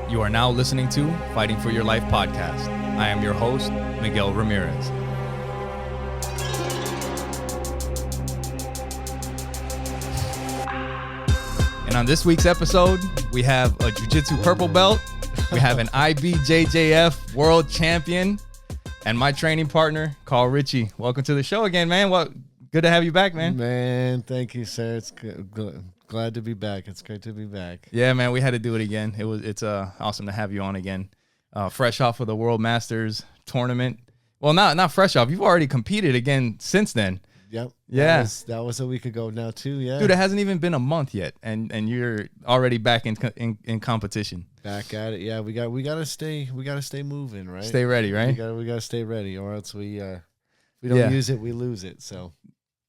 You are now listening to Fighting for Your Life podcast. I am your host, Miguel Ramirez. And on this week's episode, we have a Jiu Jitsu purple belt, we have an IBJJF World Champion, and my training partner, Carl Richey. Welcome to the show again, man. Good to have you back, man. Man, thank you, sir. It's good. Glad to be back. It's great to be back. Yeah, man, we had to do it again. It's awesome to have you on again. Fresh off of the World Masters tournament. Well, not fresh off. You've already competed again since then. Yep. Yeah. That was a week ago now too. Yeah. Dude, it hasn't even been a month yet, and you're already back in competition. Back at it. Yeah, we gotta stay moving, right? Stay ready, right? We gotta stay ready, or else we don't use it, we lose it. So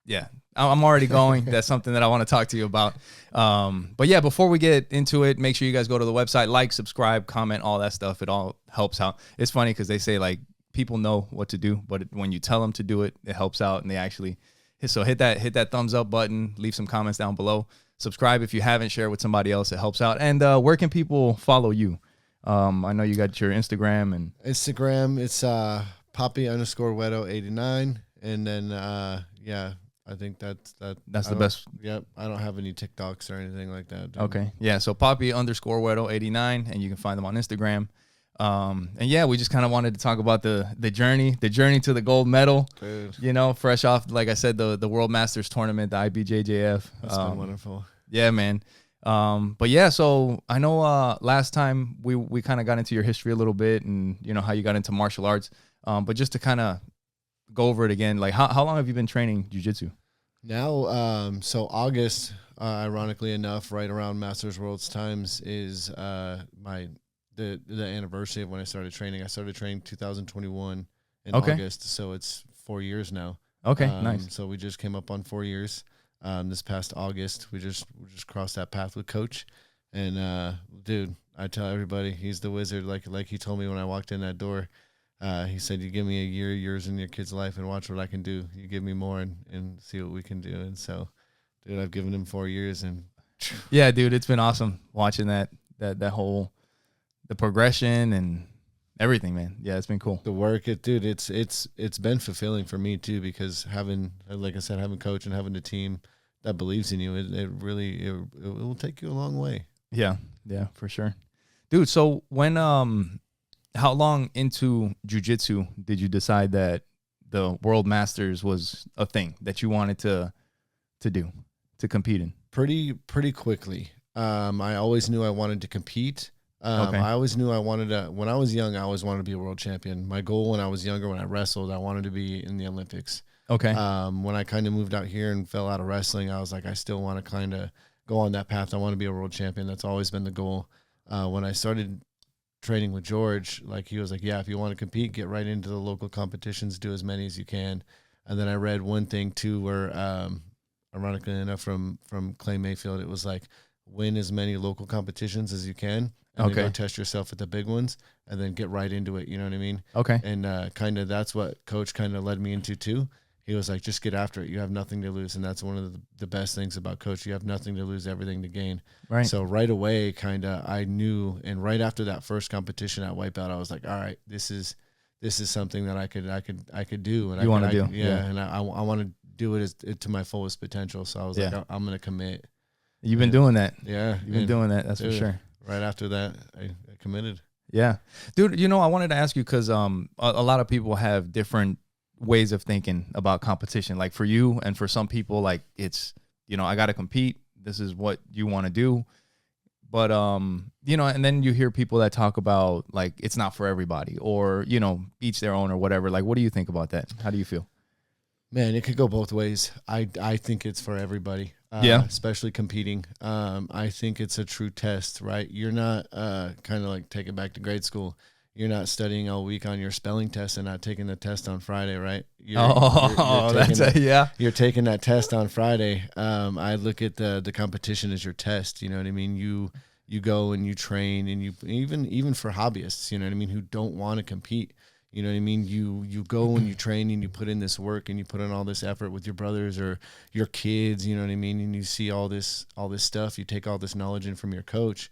yeah, I'm already going. That's something that I want to talk to you about. But yeah, before we get into it, make sure you guys go to the website, like, subscribe, comment, all that stuff. It all helps out. It's funny because they say like people know what to do, but when you tell them to do it, it helps out, and they actually. So hit that thumbs up button. Leave some comments down below. Subscribe if you haven't. Share with somebody else. It helps out. And where can people follow you? I know you got your Instagram and Instagram. It's Poppy_Wedo89, and then I think that's the best. Yep. I don't have any TikToks or anything like that. Dude. Okay. Yeah. So Poppy_Wedo89, and you can find them on Instagram. And yeah, we just kind of wanted to talk about the journey to the gold medal. Dude. You know, fresh off, like I said, the World Masters tournament, the IBJJF. That's been wonderful. Yeah, man. But yeah, so I know last time we kind of got into your history a little bit, and you know how you got into martial arts. But just to kind of go over it again, like how long have you been training jiu-jitsu? Now, so August, ironically enough, right around Masters Worlds times is the anniversary of when I started training. I started training 2021 in August, so it's 4 years now. Okay, nice. So we just came up on 4 years. This past August, we just crossed that path with Coach, and dude, I tell everybody he's the wizard. Like he told me when I walked in that door, he said, "You give me a year, yours in your kid's life, and watch what I can do. You give me more, and see what we can do." And so, dude, I've given him 4 years, and yeah, dude, it's been awesome watching that whole. The progression and everything, man. Yeah, it's been cool. The work, it's been fulfilling for me too, because having, like I said, having Coach and having a team that believes in you, it will take you a long way. Yeah, for sure, dude. So when how long into jiu-jitsu did you decide that the World Masters was a thing that you wanted to compete in? Pretty quickly. I always knew I wanted to compete. I always knew I wanted to, when I was young, I always wanted to be a world champion. My goal when I was younger, when I wrestled, I wanted to be in the Olympics. Okay. When I kind of moved out here and fell out of wrestling, I was like, I still want to kind of go on that path. I want to be a world champion. That's always been the goal. When I started training with George, like he was like, yeah, if you want to compete, get right into the local competitions, do as many as you can. And then I read one thing too, where, ironically enough, from Clay Mayfield, it was like, win as many local competitions as you can. And then go test yourself at the big ones, and then get right into it. You know what I mean? Okay. And kind of that's what Coach kind of led me into too. He was like, just get after it. You have nothing to lose. And that's one of the best things about Coach. You have nothing to lose, everything to gain. Right. So right away, kind of I knew, and right after that first competition at Wipeout, I was like, all right, this is something that I could do. And you want to do. Yeah. And I want to do it to my fullest potential. So I was like, I'm going to commit. You've been doing that. Yeah. You've been doing that. That's for sure. Right after that, I committed. Yeah. Dude, you know, I wanted to ask you because a lot of people have different ways of thinking about competition. Like for you and for some people, like it's, you know, I got to compete. This is what you want to do. But, you know, and then you hear people that talk about like it's not for everybody or, you know, each their own or whatever. Like, what do you think about that? How do you feel? Man, it could go both ways. I think it's for everybody. Especially competing. I think it's a true test, right? You're not kind of like take it back to grade school. You're not studying all week on your spelling test and not taking the test on Friday, right? You're taking that test on Friday. I look at the competition as your test. You know what I mean? You go and you train, and you even for hobbyists, you know what I mean, who don't want to compete. You know what I mean? You go and you train and you put in this work and you put in all this effort with your brothers or your kids, you know what I mean? And you see all this stuff, you take all this knowledge in from your coach.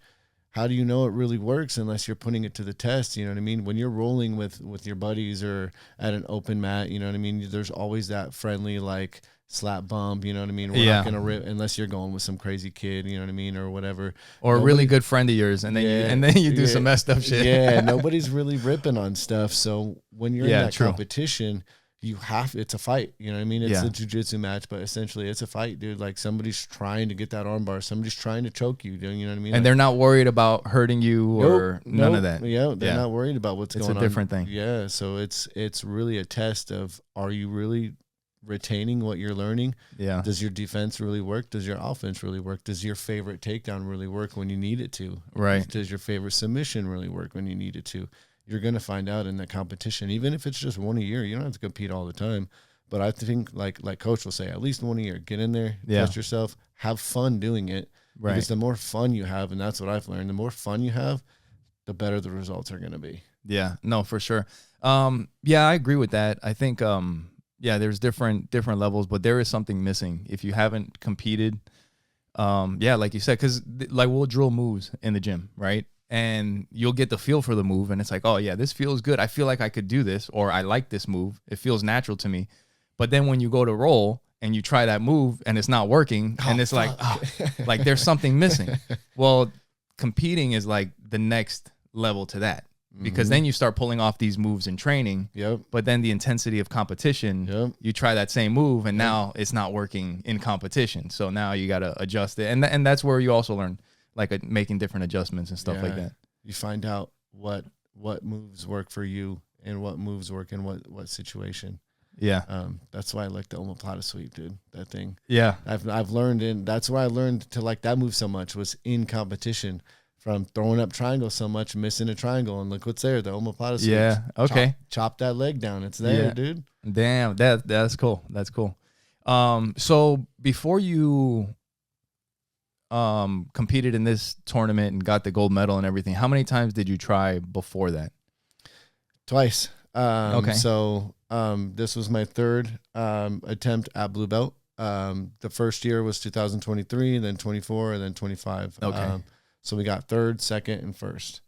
How do you know it really works unless you're putting it to the test? You know what I mean? When you're rolling with your buddies or at an open mat, you know what I mean? There's always that friendly, like, slap bump, you know what I mean? We're not going to rip unless you're going with some crazy kid, you know what I mean? Or whatever. Or a really good friend of yours. And then you do some messed up shit. Yeah. Nobody's really ripping on stuff. So when you're in that competition, it's a fight, you know what I mean? It's a jiu-jitsu match, but essentially it's a fight, dude. Like, somebody's trying to get that arm bar. Somebody's trying to choke you, you know what I mean? And they're not worried about hurting you or none of that. Yeah, they're not worried about what's going on. It's a different thing. Yeah, so it's really a test of, are you really retaining what you're learning? Yeah. Does your defense really work? Does your offense really work? Does your favorite takedown really work when you need it to? Right. Does your favorite submission really work when you need it to? You're going to find out in the competition, even if it's just one a year. You don't have to compete all the time. But I think, like Coach will say, at least one a year. Get in there, test yourself, have fun doing it. Right. Because the more fun you have, and that's what I've learned, the more fun you have, the better the results are going to be. Yeah, no, for sure. Yeah, I agree with that. I think, there's different levels, but there is something missing if you haven't competed. Like you said, because like we'll drill moves in the gym, right? And you'll get the feel for the move, and it's like, oh yeah, this feels good. I feel like I could do this, or I like this move. It feels natural to me. But then when you go to roll and you try that move and it's not working, and it's like, like there's something missing. Well, competing is like the next level to that, because then you start pulling off these moves in training. Yep. But then the intensity of competition, you try that same move, and now it's not working in competition. So now you got to adjust it, and that's where you also learn, like, making different adjustments and stuff like that. You find out what moves work for you and what moves work in what situation. Yeah. That's why I like the omoplata sweep, dude. That thing. Yeah. I've learned, and that's why I learned to like that move so much, was in competition, from throwing up triangles so much, missing a triangle, and look what's there, the omoplata sweep. Yeah. Okay. Chop that leg down. It's there, dude. Damn. That's cool. That's cool. So before you competed in this tournament and got the gold medal and everything, how many times did you try before that? Twice. Okay. So this was my third attempt at blue belt. The first year was 2023, then 24, and then 25. Okay. So we got third, second, and first.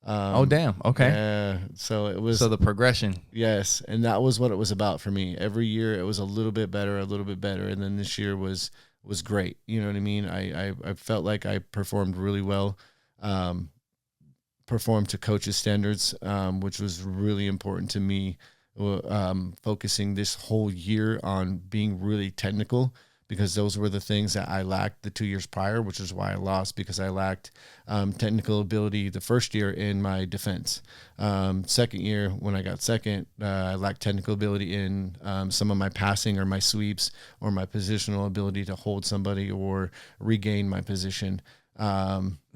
Oh, damn. Okay. Yeah. So it was. So the progression. Yes. And that was what it was about for me. Every year it was a little bit better. And then this year was great. You know what I mean? I felt like I performed really well. Performed to coach's standards, which was really important to me. Focusing this whole year on being really technical, because those were the things that I lacked the 2 years prior, which is why I lost, because I lacked technical ability the first year in my defense. Second year, when I got second, I lacked technical ability in some of my passing or my sweeps or my positional ability to hold somebody or regain my position.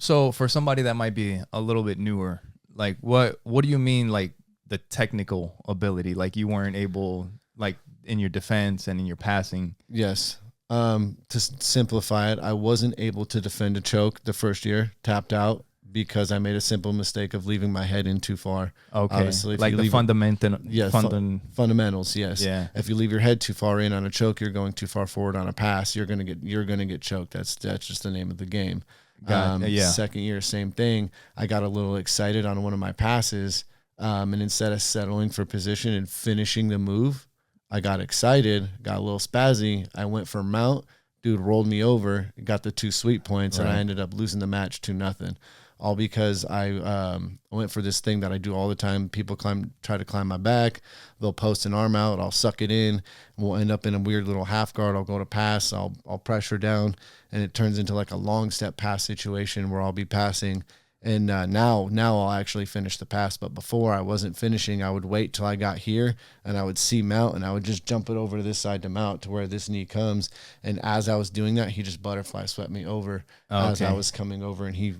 So for somebody that might be a little bit newer, like what do you mean, like the technical ability? Like you weren't able, like in your defense and in your passing? Yes. To simplify it, I wasn't able to defend a choke the first year, tapped out, because I made a simple mistake of leaving my head in too far. Okay. Obviously, like the fundamentals. Yes. Yeah. If you leave your head too far in on a choke, you're going too far forward on a pass. You're gonna get choked. That's just the name of the game. Second year, same thing. I got a little excited on one of my passes, and instead of settling for position and finishing the move, I got excited, got a little spazzy. I went for mount. Dude rolled me over, got the 2 sweep points, and I ended up losing the match 2-0. All because I went for this thing that I do all the time. People try to climb my back. They'll post an arm out. I'll suck it in. We'll end up in a weird little half guard. I'll go to pass. I'll pressure down, and it turns into like a long step pass situation where I'll be passing. And now I'll actually finish the pass. But before, I wasn't finishing. I would wait till I got here, and I would see mount, and I would just jump it over to this side to mount to where this knee comes. And as I was doing that, he just butterfly swept me over as I was coming over, and he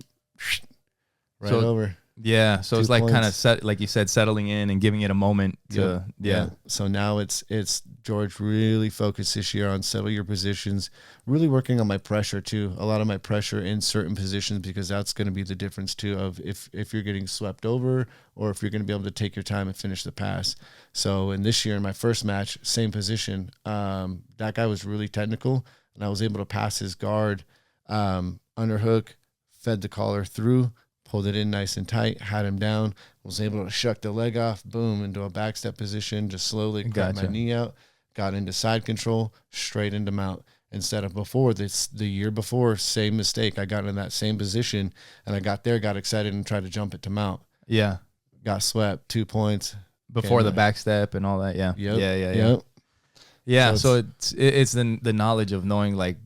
over. Yeah. So 2 it's like kind of points. like you said, settling in and giving it a moment to, yeah. So now it's George really focused this year on settle your positions, really working on my pressure too. A lot of my pressure in certain positions, because that's going to be the difference too of if you're getting swept over or if you're going to be able to take your time and finish the pass. So in this year, in my first match, same position, that guy was really technical, and I was able to pass his guard, underhook, fed the collar through, pulled it in nice and tight, had him down, was able to shuck the leg off, boom, into a backstep position, just slowly cut my knee out, got into side control, straight into mount. Instead of before, the year before, same mistake. I got in that same position, and I got there, got excited, and tried to jump it to mount. Yeah. Got swept, 2 points. Before the backstep and all that, yeah. Yep. Yeah, so it's the knowledge of knowing, like,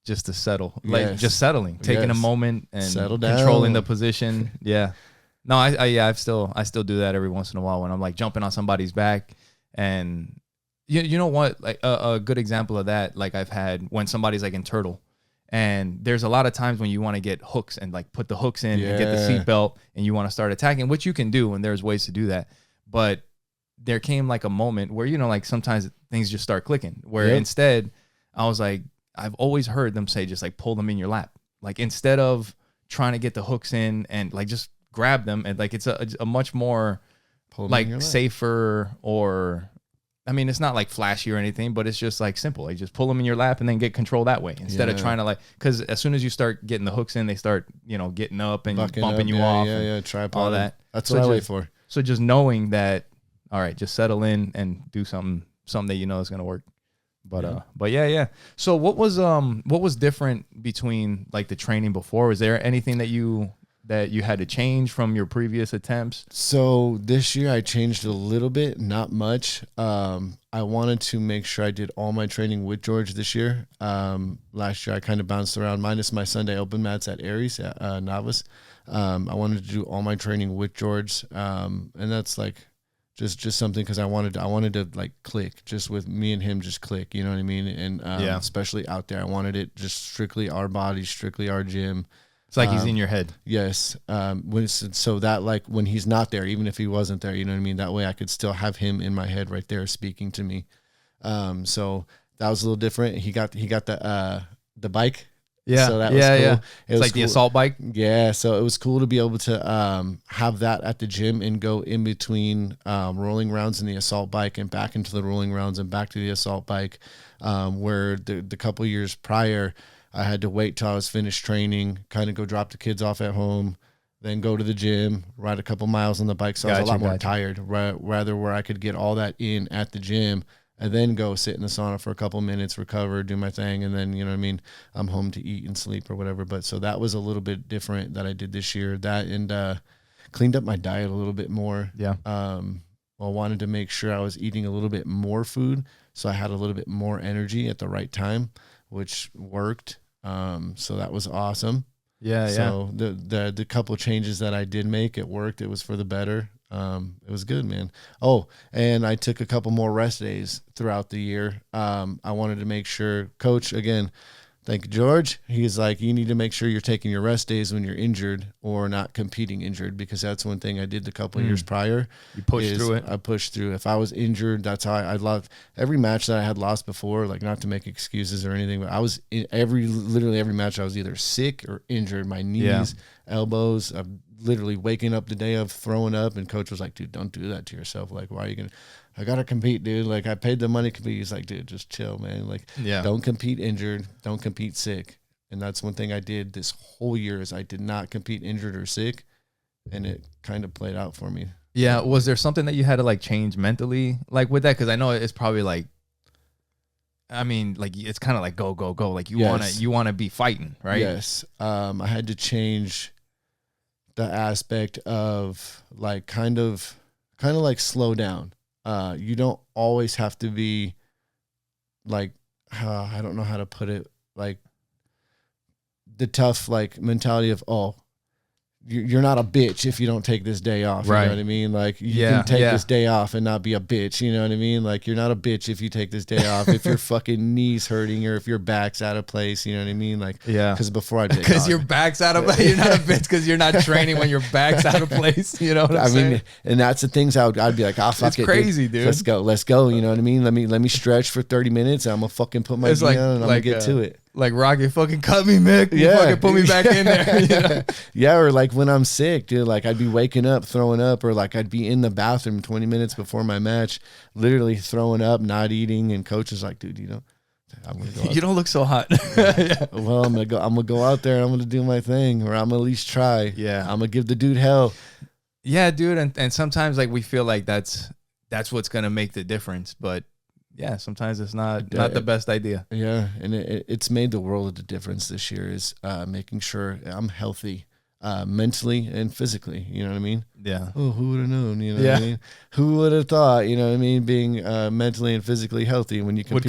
just to settle, like just settling, taking a moment and settle down, controlling the position. Yeah. No, I still do that every once in a while when I'm like jumping on somebody's back. And you know what, like a good example of that, like I've had when somebody's like in turtle, and there's a lot of times when you want to get hooks and like put the hooks in and get the seatbelt and you want to start attacking, which you can do, and there's ways to do that. But there came like a moment where, you know, like sometimes things just start clicking, where instead I was like, I've always heard them say, just like pull them in your lap. Like instead of trying to get the hooks in and like just grab them, and like it's a much more like safer, or I mean, it's not like flashy or anything, but it's just like simple. Like just pull them in your lap and then get control that way, instead of trying to like, because as soon as you start getting the hooks in, they start, you know, getting up and bumping you off. Tripod, all that. That's what I wait for. So just knowing that, all right, just settle in and do something that you know is gonna work. But yeah. So what was different between like the training before? Was there anything that you had to change from your previous attempts? So this year I changed a little bit, not much. I wanted to make sure I did all my training with George this year. Last year I kind of bounced around, minus my Sunday open mats at Aries at Novice. I wanted to do all my training with George, and that's like just something, because I wanted to like click, just with me and him, just click, you know what I mean? And especially out there, I wanted it just strictly our body, strictly our gym. It's like he's in your head. Yes. So that, like, when he's not there, even if he wasn't there, you know what I mean? That way I could still have him in my head right there speaking to me. So that was a little different. He got the bike. Yeah. So that was cool. Yeah. It's like cool. The assault bike. Yeah. So it was cool to be able to have that at the gym and go in between rolling rounds in the assault bike and back into the rolling rounds and back to the assault bike, where the couple years prior, I had to wait till I was finished training, kind of go drop the kids off at home, then go to the gym, ride a couple miles on the bike. So I was a lot more tired, rather where I could get all that in at the gym and then go sit in the sauna for a couple minutes, recover, do my thing, and then, you know what I mean, I'm home to eat and sleep or whatever. But so that was a little bit different that I did this year. That, and cleaned up my diet a little bit more. Yeah. I wanted to make sure I was eating a little bit more food, so I had a little bit more energy at the right time, which worked. So that was awesome. Yeah. So the couple of changes that I did make, it worked. It was for the better. It was good, man. Oh, and I took a couple more rest days throughout the year. I wanted to make sure, Coach, again, thank you, George. He's like, you need to make sure you're taking your rest days when you're injured or not competing injured, because that's one thing I did the couple of years prior. You pushed through it. I pushed through. If I was injured, that's how I loved every match that I had lost before, like, not to make excuses or anything, but I was in literally every match I was either sick or injured. My knees, elbows, I'm literally waking up the day of throwing up, and Coach was like, dude, don't do that to yourself. Like, why are you going to, I got to compete, dude. Like, I paid the money to compete. He's like, dude, just chill, man. Like, don't compete injured. Don't compete sick. And that's one thing I did this whole year, is I did not compete injured or sick. And it kind of played out for me. Yeah. Was there something that you had to like change mentally, like with that? Cause I know it's probably like, I mean, like it's kind of like go. Like you want to be fighting, right? Yes. I had to change the aspect of like, kind of like slow down. You don't always have to be like, I don't know how to put it, like the tough, like mentality of, oh, you're not a bitch if you don't take this day off. Right. You know what I mean? Like you can take this day off and not be a bitch. You know what I mean? Like you're not a bitch if you take this day off. If your fucking knees hurting or if your back's out of place, you know what I mean? Like, because before I did, because your back's out of place, you're not a bitch because you're not training when your back's out of place. You know what I'm saying? I mean, and that's the things I'd be like, fuck it's crazy, dude. Let's go. You know what I mean? Let me stretch for 30 minutes. And I'm gonna fucking put my knee on and I'm gonna get to it. Like, Rocky, fucking cut me, Mick. You fucking put me back in there. You know? Yeah, or like when I'm sick, dude, like I'd be waking up, throwing up, or like I'd be in the bathroom 20 minutes before my match, literally throwing up, not eating, and coach is like, dude, I'm gonna go you don't look so hot. Well, I'm gonna go out there and I'm gonna do my thing, or I'm gonna at least try. Yeah. I'm gonna give the dude hell. Yeah, dude, and sometimes like we feel like that's what's gonna make the difference, but yeah, sometimes it's not the best idea. Yeah, and it's made the world of the difference this year is making sure I'm healthy mentally and physically. You know what I mean? Yeah. Oh, who would have known? You know what I mean? Who would have thought? You know what I mean? Being mentally and physically healthy when you compete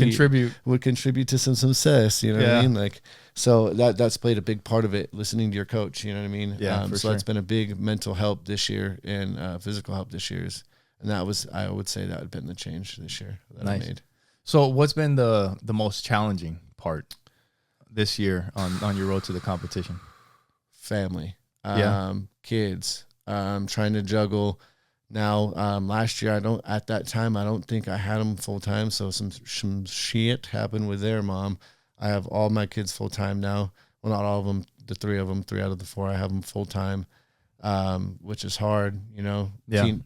would contribute to some success. You know what I mean? Like, so that's played a big part of it. Listening to your coach. You know what I mean? Yeah. So that's been a big mental help this year and physical help this year. And that was, I would say, that had been the change this year that I made. So what's been the most challenging part this year on your road to the competition? Family, kids, trying to juggle. Now, last year, at that time, I don't think I had them full time. So some shit happened with their mom. I have all my kids full time now. Well, not all of them, the 3 of them, 3 out of the 4, I have them full time. Which is hard,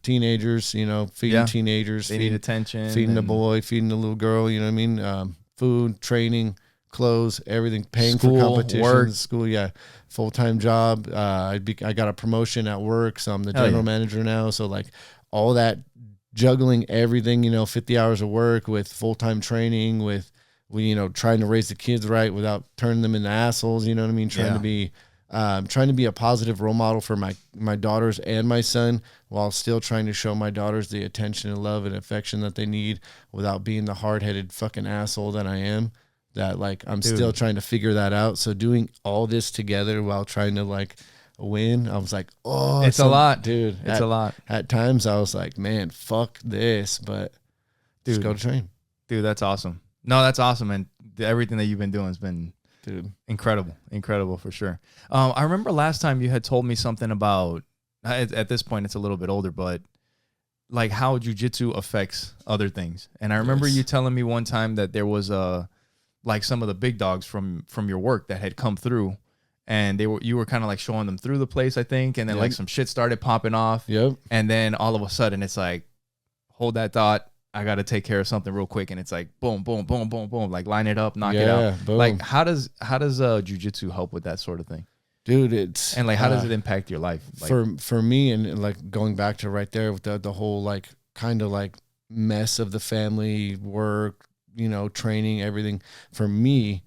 teenagers, feeding teenagers, they need attention, feeding the boy, feeding the little girl, you know what I mean? Food, training, clothes, everything, paying for competitions, school, full-time job. I got a promotion at work, so I'm the general manager now. So like all that juggling everything, 50 hours of work with full-time training, with, trying to raise the kids right without turning them into assholes, you know what I mean? Trying to be a positive role model for my daughters and my son, while still trying to show my daughters the attention and love and affection that they need without being the hard-headed fucking asshole that I am. That like I'm still trying to figure that out. So doing all this together while trying to like win, I was like, oh, it's a lot, dude. It's a lot. At times I was like, man, fuck this, but just go to train. Dude, that's awesome. No, that's awesome, and everything that you've been doing has been. Dude, incredible for sure. I remember last time you had told me something about, at this point it's a little bit older, but like how jiu-jitsu affects other things. And I remember you telling me one time that there was like some of the big dogs from your work that had come through, and you were kind of like showing them through the place, I think, and then like some shit started popping off. Yep. And then all of a sudden it's like, hold that thought. I got to take care of something real quick. And it's like, boom, boom, boom, boom, boom. Like line it up, knock it out. Boom. Like how does jiu-jitsu help with that sort of thing? Dude, and like, how does it impact your life? Like, for me, and like going back to right there with the whole, like kind of like mess of the family work, training, everything for me,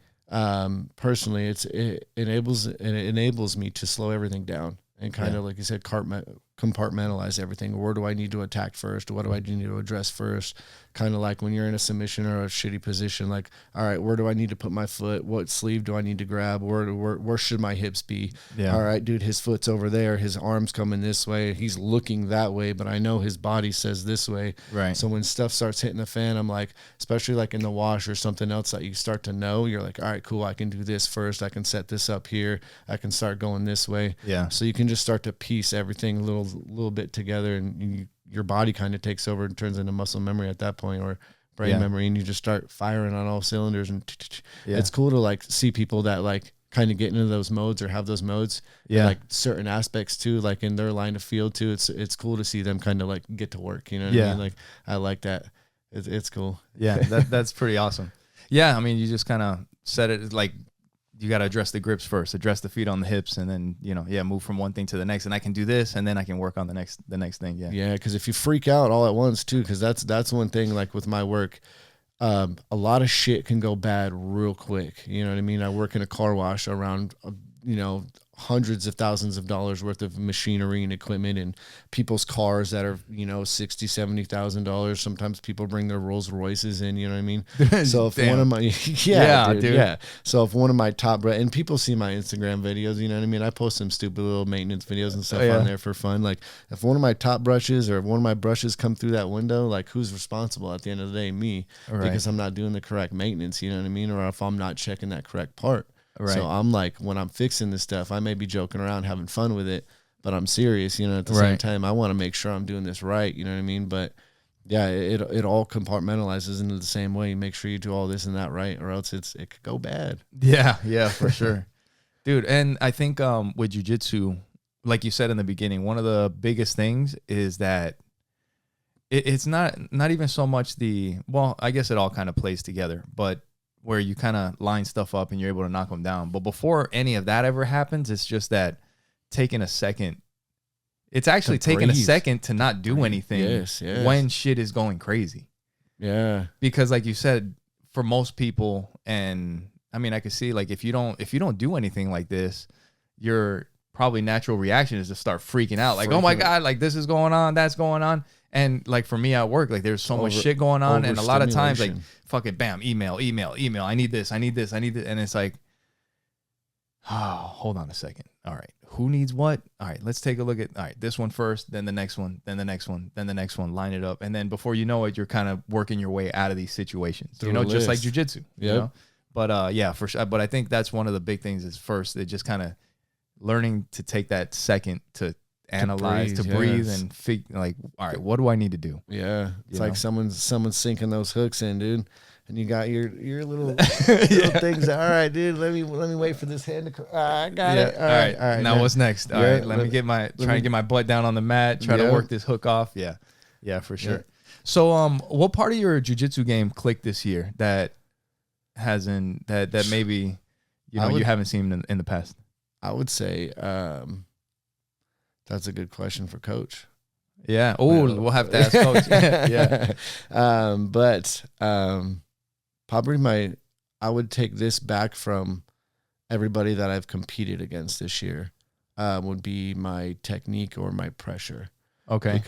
personally, it enables me to slow everything down and kind of, like you said, compartmentalize everything. Where do I need to attack first? What do I need to address first? Kind of like when you're in a submission or a shitty position, like, all right, where do I need to put my foot? What sleeve do I need to grab? Where should my hips be? Yeah. All right, dude, his foot's over there. His arm's coming this way. He's looking that way, but I know his body says this way. Right. So when stuff starts hitting the fan, I'm like, especially like in the wash or something else that you start to know, you're like, all right, cool, I can do this first. I can set this up here. I can start going this way. Yeah. So you can just start to piece everything a little bit together, and your body kind of takes over and turns into muscle memory at that point, or brain memory, and you just start firing on all cylinders. And it's cool to like see people that like kind of get into those modes or have those modes, like certain aspects too, like in their line of field too. It's cool to see them kind of like get to work, you know what I mean? Like I like that. It's cool. Yeah, that's pretty awesome. Yeah, I mean, you just kind of said it like, you got to address the grips first, address the feet on the hips, and then, move from one thing to the next, and I can do this, and then I can work on the next thing. Yeah. Yeah. Cause if you freak out all at once too, cause that's one thing, like with my work, a lot of shit can go bad real quick. You know what I mean? I work in a car wash around, hundreds of thousands of dollars worth of machinery and equipment, and people's cars that are, you know, $60,000-$70,000. Sometimes people bring their Rolls Royces in, you know what I mean? So if one of my, dude. So if one of my top, and people see my Instagram videos, you know what I mean? I post some stupid little maintenance videos and stuff on there for fun. Like if one of my top brushes or if one of my brushes come through that window, like who's responsible at the end of the day? Me, because I'm not doing the correct maintenance, you know what I mean? Or if I'm not checking that correct part. Right. So I'm like, when I'm fixing this stuff, I may be joking around, having fun with it, but I'm serious, you know, at the same time, I want to make sure I'm doing this right. You know what I mean? But yeah, it all compartmentalizes into the same way. You make sure you do all this and that right, or else it could go bad. Yeah, for sure. Dude. And I think with jiu-jitsu, like you said in the beginning, one of the biggest things is that it's not even so much well, I guess it all kind of plays together, but where you kind of line stuff up and you're able to knock them down. But before any of that ever happens, it's just that taking a second. It's actually taking a second to not do anything when shit is going crazy. Yeah. Because like you said, for most people, and I mean, I could see like if you don't do anything like this, your probably natural reaction is to start freaking out. Like, oh my God, like this is going on, that's going on. And like for me at work, like there's so much shit going on. And a lot of times like fucking bam, email. I need this. And it's like, oh, hold on a second. All right. Who needs what? All right. Let's take a look at, all right, this one first, then the next one, then the next one, then the next one, line it up. And then before you know it, you're kind of working your way out of these situations, you know, just like jujitsu, you know? But yeah, for sure. But I think that's one of the big things is first, it just kind of learning to take that second to analyze, to breathe and figure like, all right, what do I need to do? Yeah. It's like someone's sinking those hooks in, dude. And you got your little things. All right, dude, let me wait for this hand to come. I got it. All right. Now what's next? All right, let me get my butt down on the mat, try to work this hook off. Yeah, for sure. Yeah. So what part of your jiu-jitsu game clicked this year that hasn't that maybe you haven't seen in the past? I would say that's a good question for Coach. Yeah. Oh, we'll have to ask Coach. Yeah. But probably I would take this back from everybody that I've competed against this year would be my technique or my pressure. Okay.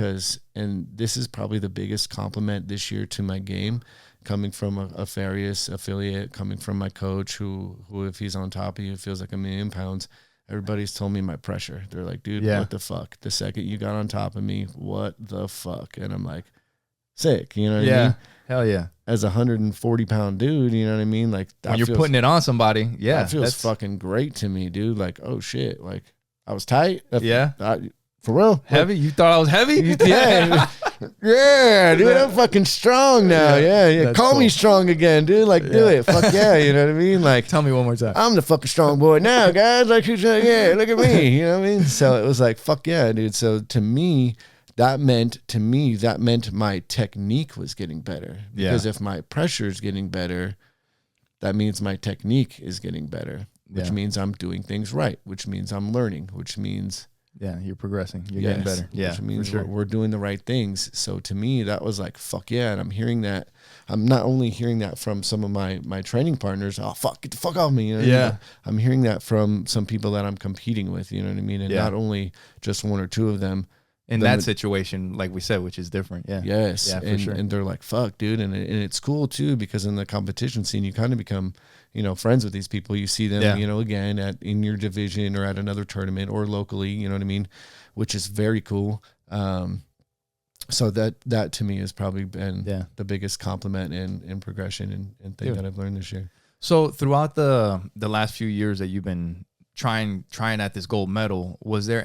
And this is probably the biggest compliment this year to my game, coming from a Farius affiliate, coming from my coach who if he's on top of you, feels like 1,000,000 pounds. Everybody's told me my pressure. They're like, dude, what the fuck? The second you got on top of me, what the fuck? And I'm like, sick. You know what I mean? Hell yeah. As a 140-pound dude, you know what I mean? Like when you're putting it on somebody, that feels fucking great to me, dude. Like, oh shit, like I was tight. For real? Heavy? You thought I was heavy? Yeah. Yeah, dude, I'm fucking strong now. Yeah. Call me strong again, dude. Like, do it. Fuck yeah, you know what I mean? Like, tell me one more time. I'm the fucking strong boy now, guys. Like, look at me. You know what I mean? So it was like, fuck yeah, dude. So to me, that meant my technique was getting better. Because if my pressure is getting better, that means my technique is getting better, which means I'm doing things right, which means I'm learning, which means... Yeah, you're progressing. You're getting better. Yeah, which means we're doing the right things. So to me, that was like, fuck yeah. And I'm hearing that. I'm not only hearing that from some of my training partners. Oh, fuck, get the fuck off me. You know what I mean? I'm hearing that from some people that I'm competing with. You know what I mean? And not only just one or two of them. In that situation, like we said, which is different. Yeah. Yes. Yeah, for sure. And they're like, fuck, dude. And it's cool, too, because in the competition scene, you kind of become... friends with these people. You see them, again in your division or at another tournament or locally, you know what I mean? Which is very cool. So that to me has probably been the biggest compliment and progression and thing that I've learned this year. So throughout the last few years that you've been trying at this gold medal, was there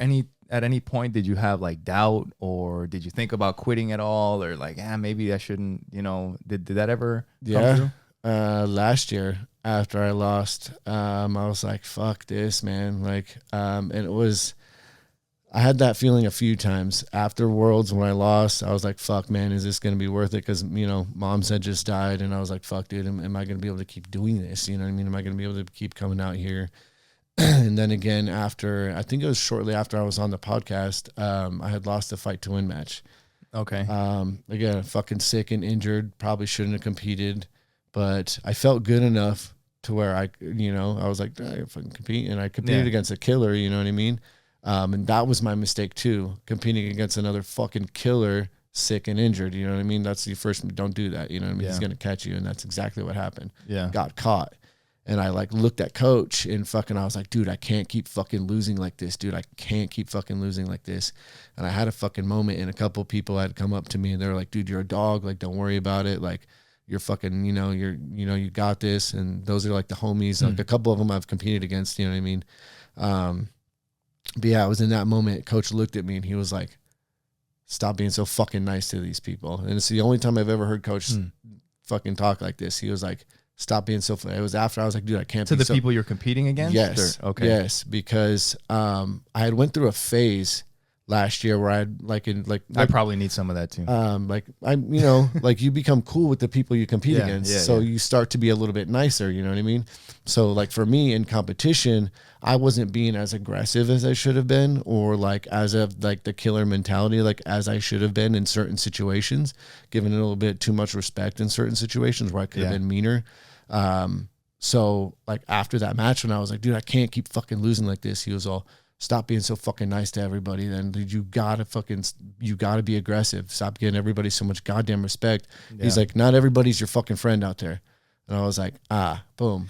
at any point did you have like doubt or did you think about quitting at all or like, maybe I shouldn't, did that ever come through? Last year after I lost, I was like, fuck this, man. Like, and I had that feeling a few times after Worlds when I lost. I was like, fuck, man, is this going to be worth it? Cause Moms had just died and I was like, fuck, dude, am I going to be able to keep doing this? You know what I mean? Am I going to be able to keep coming out here? And then again, I think it was shortly after I was on the podcast, I had lost a fight to win match. Okay. Again, fucking sick and injured, probably shouldn't have competed. But I felt good enough to where I was like, I fucking compete, and I competed against a killer, you know what I mean? And that was my mistake too, competing against another fucking killer, sick and injured, you know what I mean? That's the first, don't do that, you know what I mean? He's gonna catch you, and that's exactly what happened. Got caught. And I like looked at coach and fucking, I was like, dude, I can't keep fucking losing like this, dude. I can't keep fucking losing like this. And I had a fucking moment, and a couple of people had come up to me, and they were like, dude, you're a dog. Like, don't worry about it. Like, you're fucking, you got this. And those are like the homies. Like a couple of them I've competed against, you know what I mean? But yeah, I was in that moment. Coach looked at me, and he was like, stop being so fucking nice to these people. And it's the only time I've ever heard coach fucking talk like this. He was like, stop being so funny. It was after I was like, dude, I can't to be the people you're competing against. Yes. Okay. Yes. Because, I had went through a phase last year where I'd I probably need some of that too. Like you become cool with the people you compete against. So you start to be a little bit nicer, you know what I mean? So like for me in competition, I wasn't being as aggressive as I should have been, or like as of like the killer mentality, like as I should have been in certain situations, giving it a little bit too much respect in certain situations where I could have been meaner. So like after that match, when I was like, dude, I can't keep fucking losing like this, he was all, stop being so fucking nice to everybody. Then you gotta be aggressive. Stop giving everybody so much goddamn respect. He's like, not everybody's your fucking friend out there. And I was like, boom.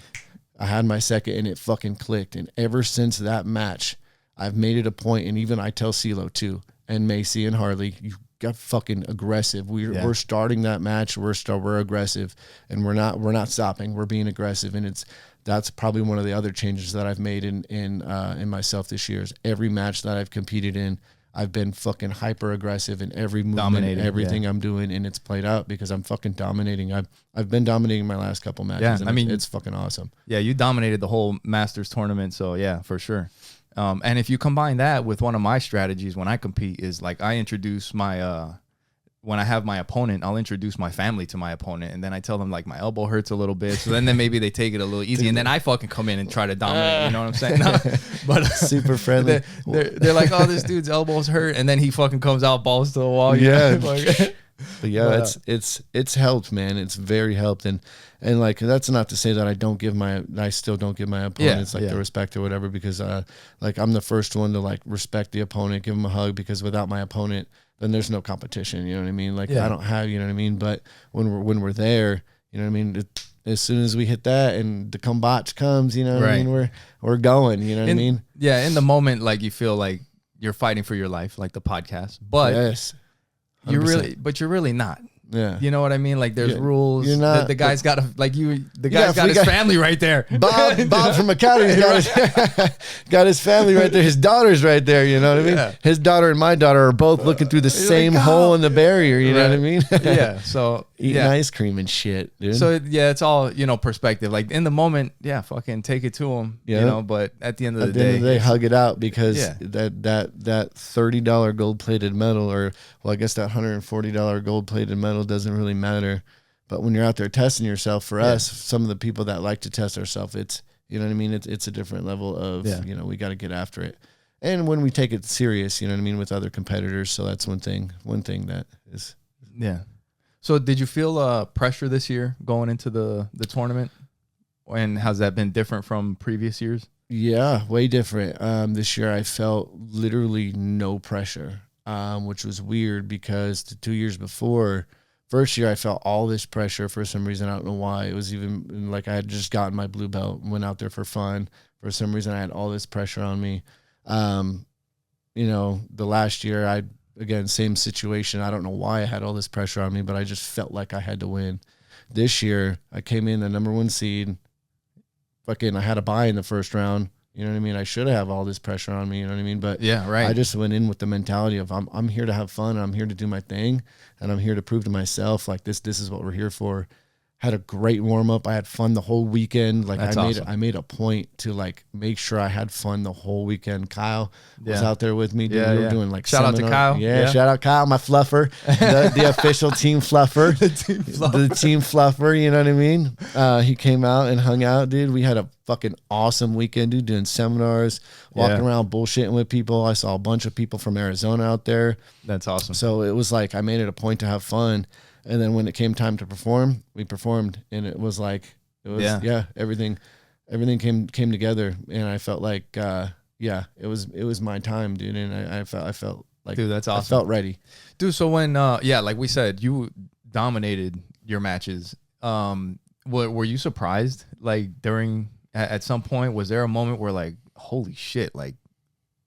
I had my second, and it fucking clicked. And ever since that match, I've made it a point, and even I tell CeeLo too, and Macy and Harley, you got fucking aggressive. We're starting that match. We're aggressive, and we're not stopping. We're being aggressive, and that's probably one of the other changes that I've made in myself this year. Is every match that I've competed in, I've been fucking hyper aggressive in every movement, everything I'm doing, and it's played out because I'm fucking dominating. I've been dominating my last couple matches. And it's fucking awesome. Yeah, you dominated the whole Masters tournament, so yeah, for sure. And if you combine that with one of my strategies when I compete is like I introduce my when I have my opponent, I'll introduce my family to my opponent, and then I tell them like my elbow hurts a little bit, so then maybe they take it a little easy, and then I fucking come in and try to dominate. You know what I'm saying? No, but super friendly. They're like, oh, this dude's elbows hurt, and then he fucking comes out balls to the wall. But yeah, it's helped, man. It's very helped, and like that's not to say that I still don't give my opponents the respect or whatever, because like I'm the first one to like respect the opponent, give them a hug, because without my opponent, then there's no competition. You know what I mean? Like I don't have, you know what I mean? But when we're there, you know what I mean? As soon as we hit that and the combats comes, you know what I mean? We're going, you know what I mean? Yeah. In the moment, like you feel like you're fighting for your life, like the podcast, but you're really not. Yeah. You know what I mean? Like there's rules. You're not, the guy's got his family right there. Bob from Academy got his family right there. His daughter's right there. You know what I mean? Yeah. His daughter and my daughter are both looking through the same hole in the barrier. You know what I mean? Yeah. So eating ice cream and shit, dude. So it's all, perspective. Like in the moment, fucking take it to them, but at the end of the day, hug it out, because that $30 gold plated medal, or well, I guess that $140 gold plated medal doesn't really matter. But when you're out there testing yourself, for us, some of the people that like to test ourselves, it's, you know what I mean? It's a different level of, we got to get after it. And when we take it serious, you know what I mean, with other competitors. So that's one thing that is. Yeah. So did you feel pressure this year going into the tournament? And has that been different from previous years? Yeah, way different. This year I felt literally no pressure, which was weird, because the 2 years before, first year I felt all this pressure for some reason. I don't know why. It was even like I had just gotten my blue belt and went out there for fun. For some reason I had all this pressure on me. The last year again, same situation. I don't know why I had all this pressure on me, but I just felt like I had to win. This year I came in the number 1 seed. Fucking, I had a bye in the first round. You know what I mean? I should have all this pressure on me. You know what I mean? But I just went in with the mentality of I'm here to have fun. And I'm here to do my thing, and I'm here to prove to myself like this is what we're here for. Had a great warm up. I had fun the whole weekend. Like I made a point to like make sure I had fun the whole weekend. Kyle was out there with me. Dude. We were doing like shout out to Kyle. Yeah, shout out Kyle, my fluffer, the official team fluffer, the team fluffer. You know what I mean? He came out and hung out, dude. We had a fucking awesome weekend, dude. Doing seminars, walking around bullshitting with people. I saw a bunch of people from Arizona out there. That's awesome. So it was like I made it a point to have fun. And then when it came time to perform, we performed, and it was like It was everything came together, and I felt like it was my time, dude, and I felt like, dude, that's awesome. I felt ready, dude. So when like we said, you dominated your matches. Were you surprised, like, at some point, was there a moment where, like, holy shit, like,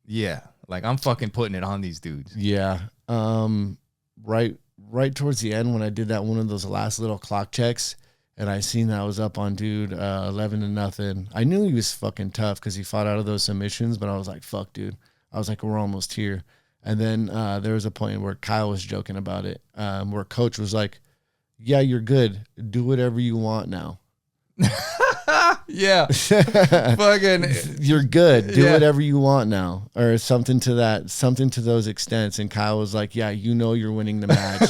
yeah, like, I'm fucking putting it on these dudes? Yeah. Right towards the end, when I did that one of those last little clock checks, and I seen that I was up on dude 11-0. I knew he was fucking tough because he fought out of those submissions, but I was like, fuck, dude. I was like, we're almost here. And then there was a point where Kyle was joking about it, where coach was like, yeah, you're good. Do whatever you want now. Yeah. Fucking, you're good. Do whatever you want now, or something to those extents. And Kyle was like, yeah, you know, you're winning the match.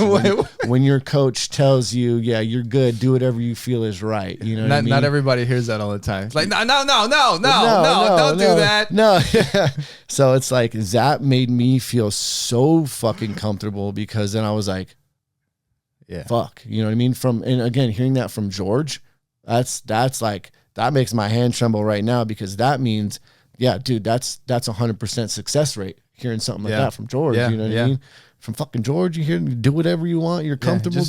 When your coach tells you, yeah, you're good, do whatever you feel is right. You know what I mean? Not everybody hears that all the time. It's like, no, don't do that. No. So it's like, that made me feel so fucking comfortable, because then I was like, yeah, fuck. You know what I mean? And again, hearing that from George, that's like, that makes my hand tremble right now, because that means, yeah, dude, that's 100% success rate, hearing something like that from George. You know what I mean? From fucking George, you hear, do whatever you want. You're comfortable.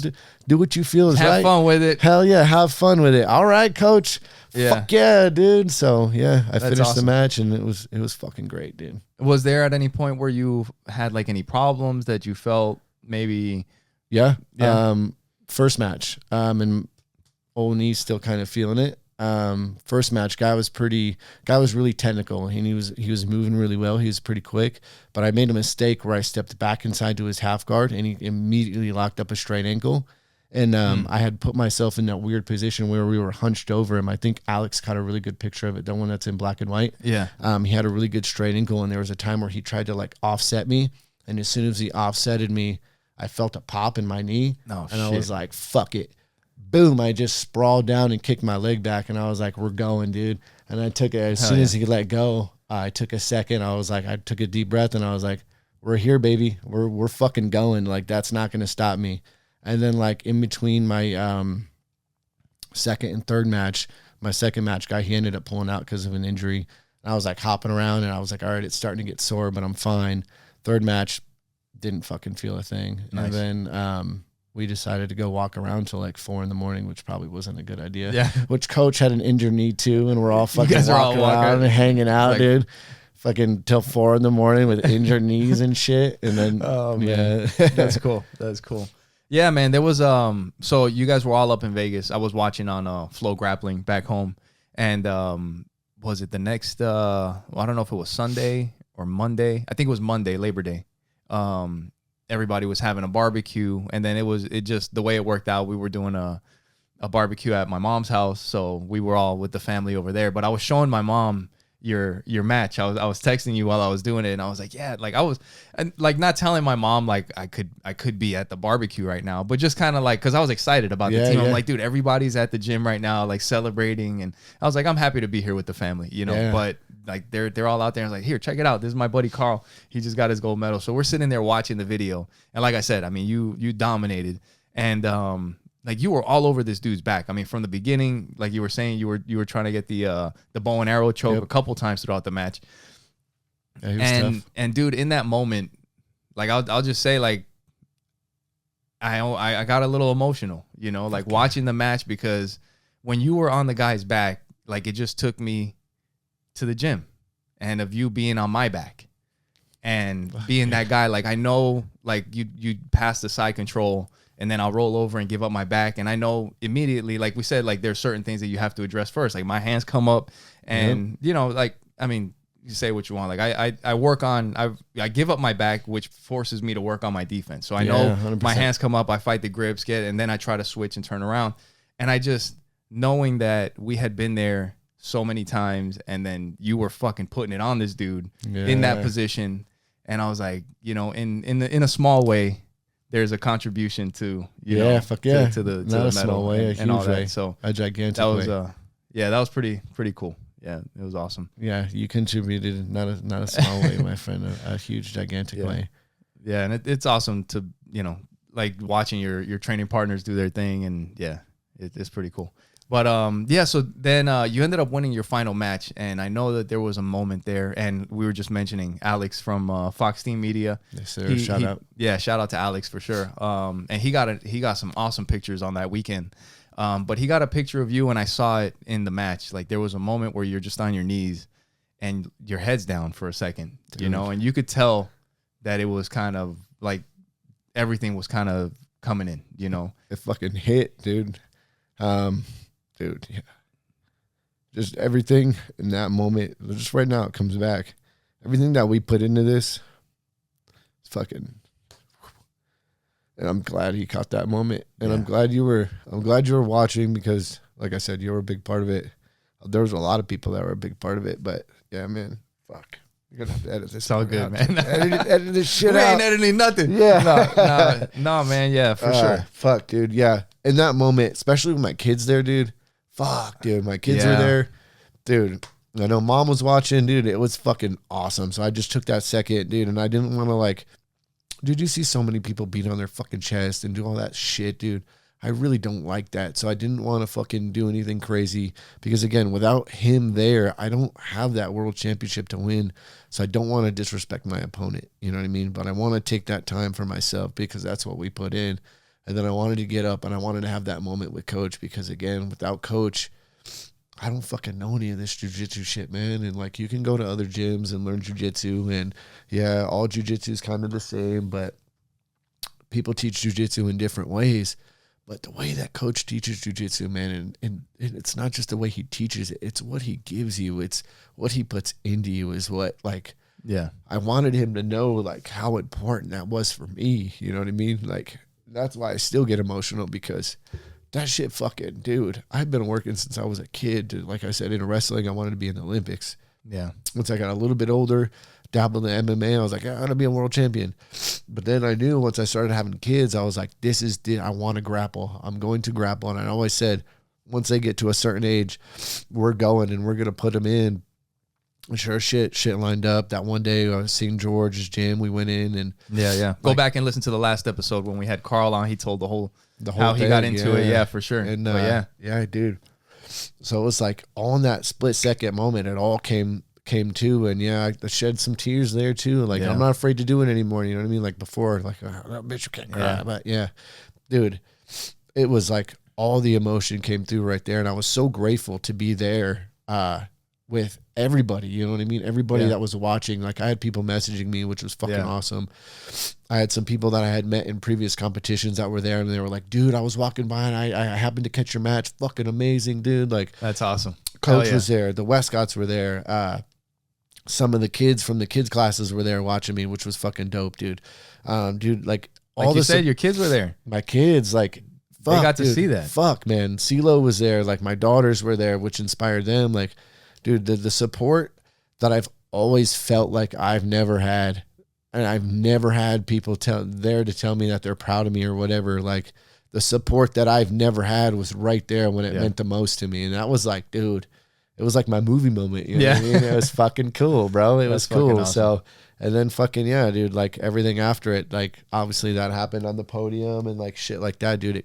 Do what you feel is right. Have fun with it. Hell yeah, have fun with it. All right, coach. Fuck yeah, dude. So yeah, I finished the match, and it was fucking great, dude. Was there at any point where you had, like, any problems that you felt maybe? Yeah. First match. And old knee's still kind of feeling it. First match, guy was really technical, and he was moving really well. He was pretty quick, but I made a mistake where I stepped back inside to his half guard, and he immediately locked up a straight ankle. And I had put myself in that weird position where we were hunched over him. I think Alex got a really good picture of it, the one that's in black and white. Yeah. He had a really good straight ankle, and there was a time where he tried to, like, offset me, and as soon as he offsetted me, I felt a pop in my knee, I was like, fuck it. Boom, I just sprawled down and kicked my leg back, and I was like, we're going, dude. And I took it as soon as he let go. I took a second. I took a deep breath, and I was like, we're here, baby. We're fucking going. Like, that's not going to stop me. And then, like, in between my second and third match, my second match guy, he ended up pulling out because of an injury. And I was, like, hopping around, and I was like, all right, it's starting to get sore, but I'm fine. Third match, didn't fucking feel a thing. Nice. And then we decided to go walk around till like 4 a.m, which probably wasn't a good idea. Yeah. Which coach had an injured knee too, and we're all fucking walking around and hanging out, like, dude. Fucking till 4 a.m. with injured knees and shit. And then that's cool. That's cool. Yeah, man. There was so you guys were all up in Vegas. I was watching on Flow Grappling back home, and was it the next I don't know if it was Sunday or Monday. I think it was Monday, Labor Day. Everybody was having a barbecue, and then it just the way it worked out, we were doing a barbecue at my mom's house, so we were all with the family over there. But I was showing my mom your match. I was texting you while I was doing it, and I was like, yeah, like I was, and like not telling my mom like I could be at the barbecue right now, but just kind of like, because I was excited about the team. I'm like, dude, everybody's at the gym right now, like celebrating, and I was like, I'm happy to be here with the family, you know. But like they're all out there. I was like, here, check it out. This is my buddy Carl. He just got his gold medal. So we're sitting there watching the video, and like I said, I mean, you dominated, and like you were all over this dude's back. I mean, from the beginning, like you were saying, you were trying to get the bow and arrow choke a couple times throughout the match. Yeah, he was tough. And dude, in that moment, like I'll just say, like I got a little emotional, you know, like watching the match, because when you were on the guy's back, like it just took me to the gym, and of you being on my back and being that guy. Like I know, like you pass the side control, and then I'll roll over and give up my back. And I know immediately, like we said, like there's certain things that you have to address first. Like my hands come up, and you know, like, I mean, you say what you want. Like I work on, I give up my back, which forces me to work on my defense. So I know 100%. My hands come up, I fight the grips, and then I try to switch and turn around. And I just, knowing that we had been there so many times, and then you were fucking putting it on this dude in that position. And I was like, you know, in a small way, there's a contribution to, you know, to the medal small way, and all that. So a gigantic that was way. That was pretty cool. Yeah, it was awesome. Yeah, you contributed not a small way, my friend, a huge, gigantic way. Yeah, and it's awesome to, you know, like watching your training partners do their thing, and it's pretty cool. But yeah, so then you ended up winning your final match, and I know that there was a moment there, and we were just mentioning Alex from Fox Team Media. Yes, sir. Shout out. Yeah, shout out to Alex for sure. And he got some awesome pictures on that weekend. But he got a picture of you, and I saw it in the match. Like there was a moment where you're just on your knees, and your head's down for a second, Dude. you know, and you could tell that it was kind of like everything was kind of coming in, you know. It fucking hit, dude. Dude, yeah. Just everything in that moment, just right now, it comes back. Everything that we put into this, it's fucking. And I'm glad he caught that moment, and I'm glad you were watching because, like I said, you were a big part of it. There was a lot of people that were a big part of it, but yeah, man, fuck. You're gonna have to edit this. It's all good, out. man. edit this shit we out. ain't editing nothing. Yeah. No, man. Yeah, for sure. Fuck, dude. Yeah. In that moment, especially with my kids there, dude. Fuck, dude. My kids were there. Dude, I know mom was watching, dude. It was fucking awesome. So I just took that second, dude, and I didn't want to like, dude, you see so many people beat on their fucking chest and do all that shit, dude. I really don't like that. So I didn't want to fucking do anything crazy because, again, without him there, I don't have that world championship to win. So I don't want to disrespect my opponent. You know what I mean? But I want to take that time for myself because that's what we put in. And then I wanted to get up and I wanted to have that moment with Coach because, again, without Coach, I don't fucking know any of this jiu-jitsu shit, man. And, like, you can go to other gyms and learn jiu-jitsu. And, yeah, all jiu-jitsu is kind of the same, but people teach jiu-jitsu in different ways. But the way that Coach teaches jiu-jitsu, man, and it's not just the way he teaches it, it's what he gives you. It's what he puts into you is what, like, Yeah. I wanted him to know, like, how important that was for me. You know what I mean? Like, that's why I still get emotional because that shit fucking, dude, I've been working since I was a kid. Like I said, in wrestling, I wanted to be in the Olympics. Yeah. Once I got a little bit older, dabbled in MMA, I was like, I want to be a world champion. But then I knew once I started having kids, I was like, I want to grapple. I'm going to grapple. And I always said, once they get to a certain age, we're going and we're going to put them in. And sure shit lined up. That one day I was seeing George's gym. We went in and Yeah. Go back and listen to the last episode when we had Carl on. He told the whole how he thing, got into it. Yeah, for sure. And yeah, dude. So it was like all in that split second moment, it all came to, and yeah, I shed some tears there too. Like I'm not afraid to do it anymore. You know what I mean? Like before, like that bitch, you can't cry. But yeah, dude, it was like all the emotion came through right there, and I was so grateful to be there with everybody. You know what I mean? Everybody that was watching. Like I had people messaging me, which was fucking awesome. I had some people that I had met in previous competitions that were there, and they were like, dude, I was walking by and I happened to catch your match. Fucking amazing, dude. Like that's awesome. Coach was there. The Westcotts were there. Some of the kids from the kids classes were there watching me, which was fucking dope, dude. Dude, like all like you said, your kids were there. My kids, like, fuck, they got to dude, see that. Fuck, man. CeeLo was there. Like my daughters were there, which inspired them. Like, dude, the support that I've always felt like I've never had, and I've never had people there to tell me that they're proud of me or whatever. Like the support that I've never had was right there when it meant the most to me. And that was like, dude, it was like my movie moment. You know what I mean? It was fucking cool, bro. It was cool. Awesome. So, and then fucking, yeah, dude, like everything after it, like obviously that happened on the podium and like shit like that, dude.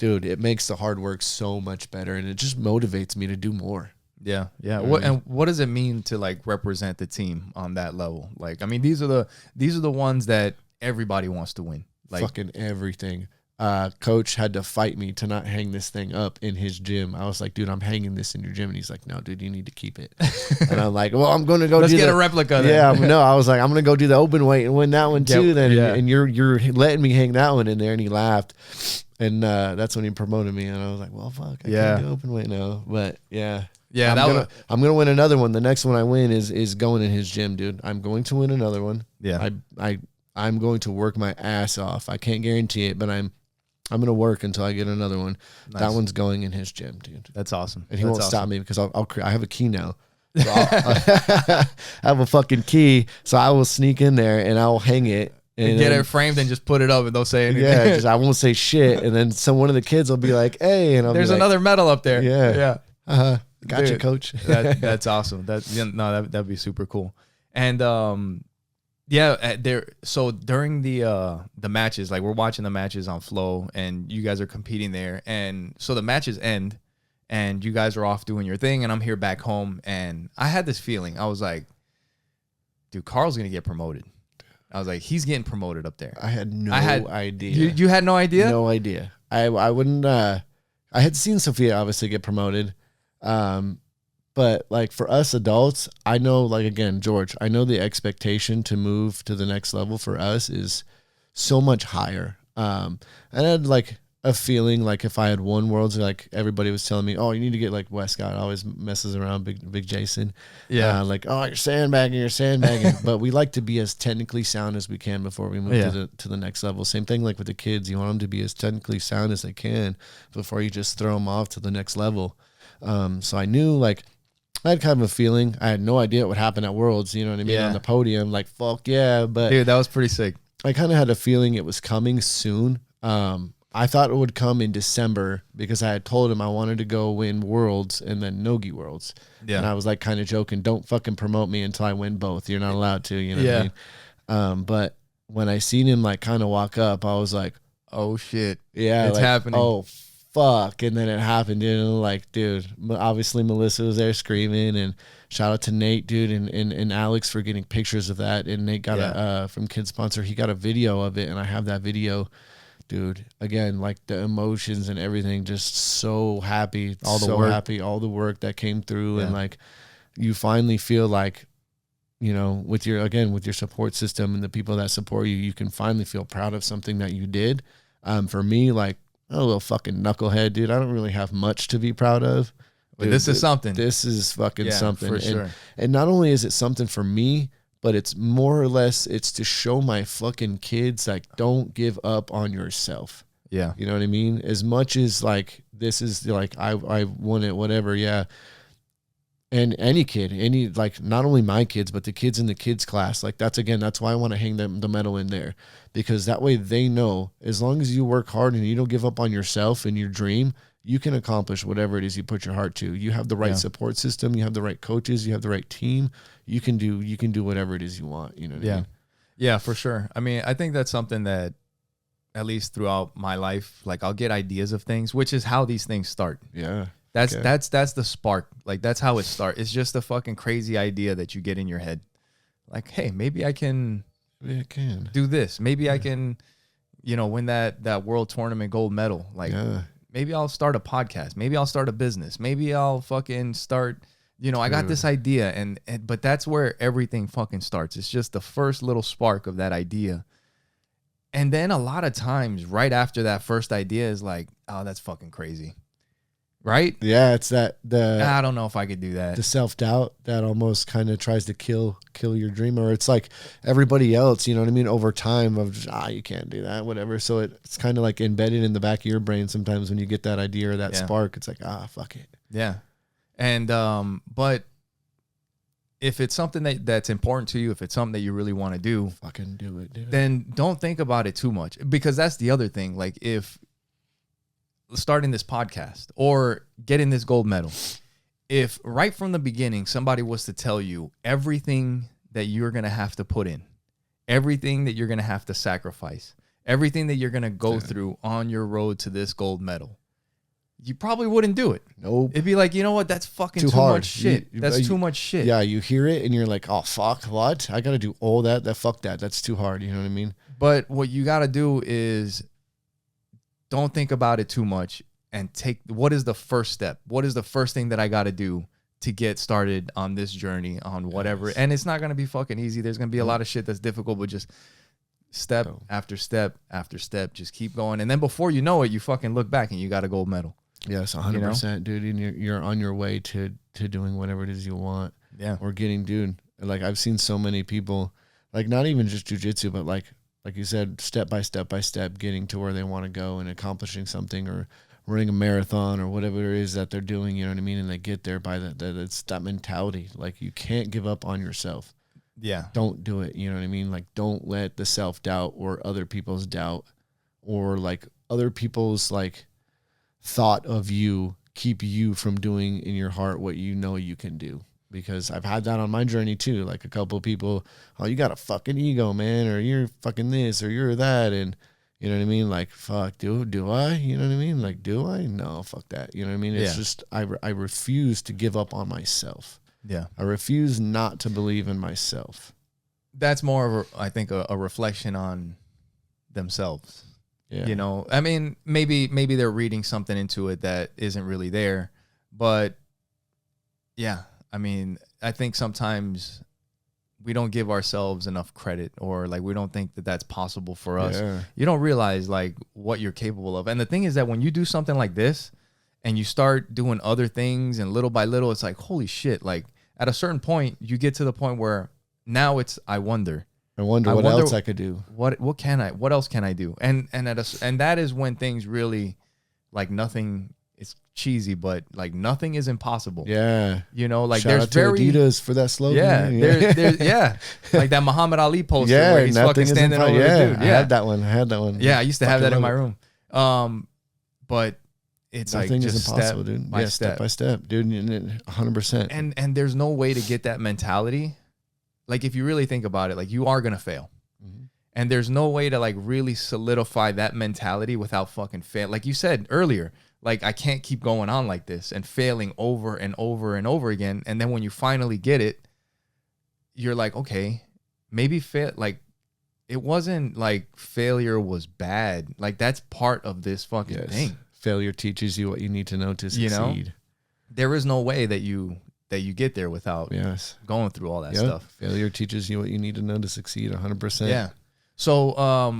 It makes the hard work so much better, and it just motivates me to do more. Yeah. What does it mean to like represent the team on that level? Like, I mean, these are the ones that everybody wants to win. Like fucking everything. Coach had to fight me to not hang this thing up in his gym. I was like, dude, I'm hanging this in your gym. And he's like, no, dude, you need to keep it. And I'm like, well, I'm going to go Let's get a replica then. Yeah, no, I was like, I'm going to go do the open weight and win that one too then. Yeah. And you're letting me hang that one in there. And he laughed. And that's when he promoted me. And I was like, well, fuck, I can't do open weight now. But yeah. Yeah, I'm gonna win another one. The next one I win is going in his gym, dude. I'm going to win another one. Yeah. I'm going to work my ass off. I can't guarantee it, but I'm going to work until I get another one. Nice. That one's going in his gym, dude. That's awesome. And he won't stop me because I have a key now. So I have a fucking key, so I will sneak in there and I will hang it. And get it framed and just put it up and don't say anything. Yeah, I won't say shit. And then one of the kids will be like, hey. And there's another medal up there. Yeah. Gotcha, dude, coach. That's awesome. That'd be super cool. And so during the matches, like we're watching the matches on Flow, and you guys are competing there, and so the matches end, and you guys are off doing your thing, and I'm here back home, and I had this feeling. I was like, dude, Carl's gonna get promoted. I was like, he's getting promoted up there. I had no idea. You had no idea? No idea. I wouldn't. I had seen Sophia obviously get promoted, but like for us adults, I know, like, again, George, I know the expectation to move to the next level for us is so much higher. And I had like a feeling like if I had won Worlds, like everybody was telling me, oh, you need to get like Westcott always messes around, big Jason. Yeah. Like, oh, you're sandbagging. But we like to be as technically sound as we can before we move to the next level. Same thing like with the kids. You want them to be as technically sound as they can before you just throw them off to the next level. So I knew, like, I had kind of a feeling. I had no idea what would happen at Worlds, you know what I mean? Yeah. On the podium, like, fuck yeah. But Dude, that was pretty sick. I kind of had a feeling it was coming soon. I thought it would come in December because I had told him I wanted to go win Worlds and then Nogi Worlds. Yeah. And I was like kind of joking, don't fucking promote me until I win both. You're not allowed to, you know what I mean? But when I seen him like kind of walk up, I was like, oh shit. yeah, it's like, happening. Oh fuck. And then it happened, you know, like, dude, obviously Melissa was there screaming, and shout out to Nate, dude, and Alex for getting pictures of that. And Nate got from Kid Sponsor, he got a video of it, and I have that video. Dude, again, like the emotions and everything, just so happy, all the work that came through, and like you finally feel like, you know, with your support system and the people that support you, you can finally feel proud of something that you did. For me, like, I'm a little fucking knucklehead, dude. I don't really have much to be proud of. But this is something. This is fucking something. For sure. And not only is it something for me, but it's more or less, it's to show my fucking kids, like, don't give up on yourself. Yeah. You know what I mean? As much as like, this is like, I won it, whatever. Yeah. And any kid, like, not only my kids, but the kids in the kids class, like, that's why I want to hang the medal in there, because that way they know, as long as you work hard and you don't give up on yourself and your dream, you can accomplish whatever it is you put your heart to. You have the right support system. You have the right coaches. You have the right team. You can do whatever it is you want. You know what I mean? Yeah, for sure. I mean, I think that's something that, at least throughout my life, like, I'll get ideas of things, which is how these things start. Yeah. That's the spark. Like, that's how it starts. It's just a fucking crazy idea that you get in your head. Like, hey, maybe I can do this. Maybe I can, you know, win that world tournament gold medal. Like, maybe I'll start a podcast. Maybe I'll start a business. Maybe I'll fucking start, you know, I got this idea. But that's where everything fucking starts. It's just the first little spark of that idea. And then a lot of times right after that first idea is like, oh, that's fucking crazy. Right? Yeah, it's I don't know if I could do that. The self-doubt that almost kind of tries to kill your dream. Or it's like everybody else, you know what I mean, over time of just, you can't do that, whatever. So it's kind of like embedded in the back of your brain sometimes when you get that idea or that spark. It's like, fuck it. Yeah. And but if it's something that's important to you, if it's something that you really want to do, fucking do it, dude. Then don't think about it too much, because that's the other thing. Like, if starting this podcast or getting this gold medal, if right from the beginning somebody was to tell you everything that you're going to have to put in, everything that you're going to have to sacrifice, everything that you're going to go through on your road to this gold medal, you probably wouldn't do it. Nope. It'd be like, you know what? That's fucking too much shit. That's too much shit. Yeah, you hear it and you're like, oh, fuck, what? I got to do all that? Fuck that. That's too hard. You know what I mean? But what you got to do is don't think about it too much and what is the first step? What is the first thing that I got to do to get started on this journey, on whatever? Yes. And it's not going to be fucking easy. There's going to be a lot of shit that's difficult, but just step after step after step, just keep going. And then before you know it, you fucking look back and you got a gold medal. Yes, 100%, dude. And you're on your way to doing whatever it is you want. Yeah. Or getting, dude, like, I've seen so many people, like, not even just jiu-jitsu, but like you said, step by step, getting to where they want to go and accomplishing something, or running a marathon or whatever it is that they're doing, you know what I mean? And they get there by it's that mentality. Like, you can't give up on yourself. Yeah. Don't do it. You know what I mean? Like, don't let the self-doubt or other people's doubt or like other people's like thought of you keep you from doing in your heart what you know you can do. Because I've had that on my journey too. Like, a couple of people, oh, you got a fucking ego, man, or you're fucking this or you're that. And You know what I mean? Like, fuck, do I? You know what I mean? Like, do I? No, fuck that. You know what I mean? It's just, I refuse to give up on myself. Yeah. I refuse not to believe in myself. That's more of I think a reflection on themselves. Yeah. You know, I mean, maybe they're reading something into it that isn't really there, but yeah, I mean, I think sometimes we don't give ourselves enough credit, or like we don't think that that's possible for us. Yeah. You don't realize like what you're capable of. And the thing is that when you do something like this and you start doing other thing and little by little, it's like, holy shit. Like at a certain point, you get to the point where now it's, I wonder what else I could do. Yeah. You know, like Shout there's out to Adidas for that slogan. Yeah. There's like that Muhammad Ali poster where he's fucking standing over the dude. I had that one. Yeah, I used to have that in my room. But it's nothing like is just impossible, dude. Step by step, dude. 100%. And there's no way to get that mentality. Like if you really think about it, like you are gonna fail. Mm-hmm. And there's no way to like really solidify that mentality without fucking fail. Like you said earlier, like I can't keep going on like this and failing over and over and over again. And then when you finally get it, you're like, okay, maybe like it wasn't like failure was bad. Like that's part of this fucking thing. Failure teaches you what you need to know to succeed. You know? There is no way that you get there without going through all that stuff. Failure teaches you what you need to know to succeed 100%. Yeah. So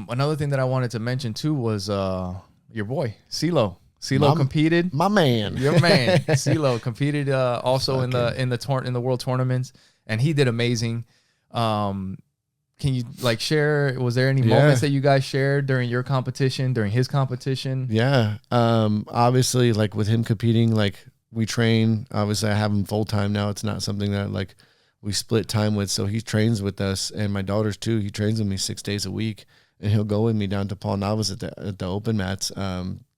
another thing that I wanted to mention too was your boy, CeeLo. CeeLo competed. My man. Your man. CeeLo competed also in the world tournaments, and he did amazing. Can you like share, was there any moments that you guys shared during your competition, during his competition? Yeah. Obviously like with him competing, like we train, obviously I have him full time now. It's not something that like we split time with. So he trains with us, and my daughters too. He trains with me 6 days a week, and he'll go with me down to Paul Nava's at the open mats.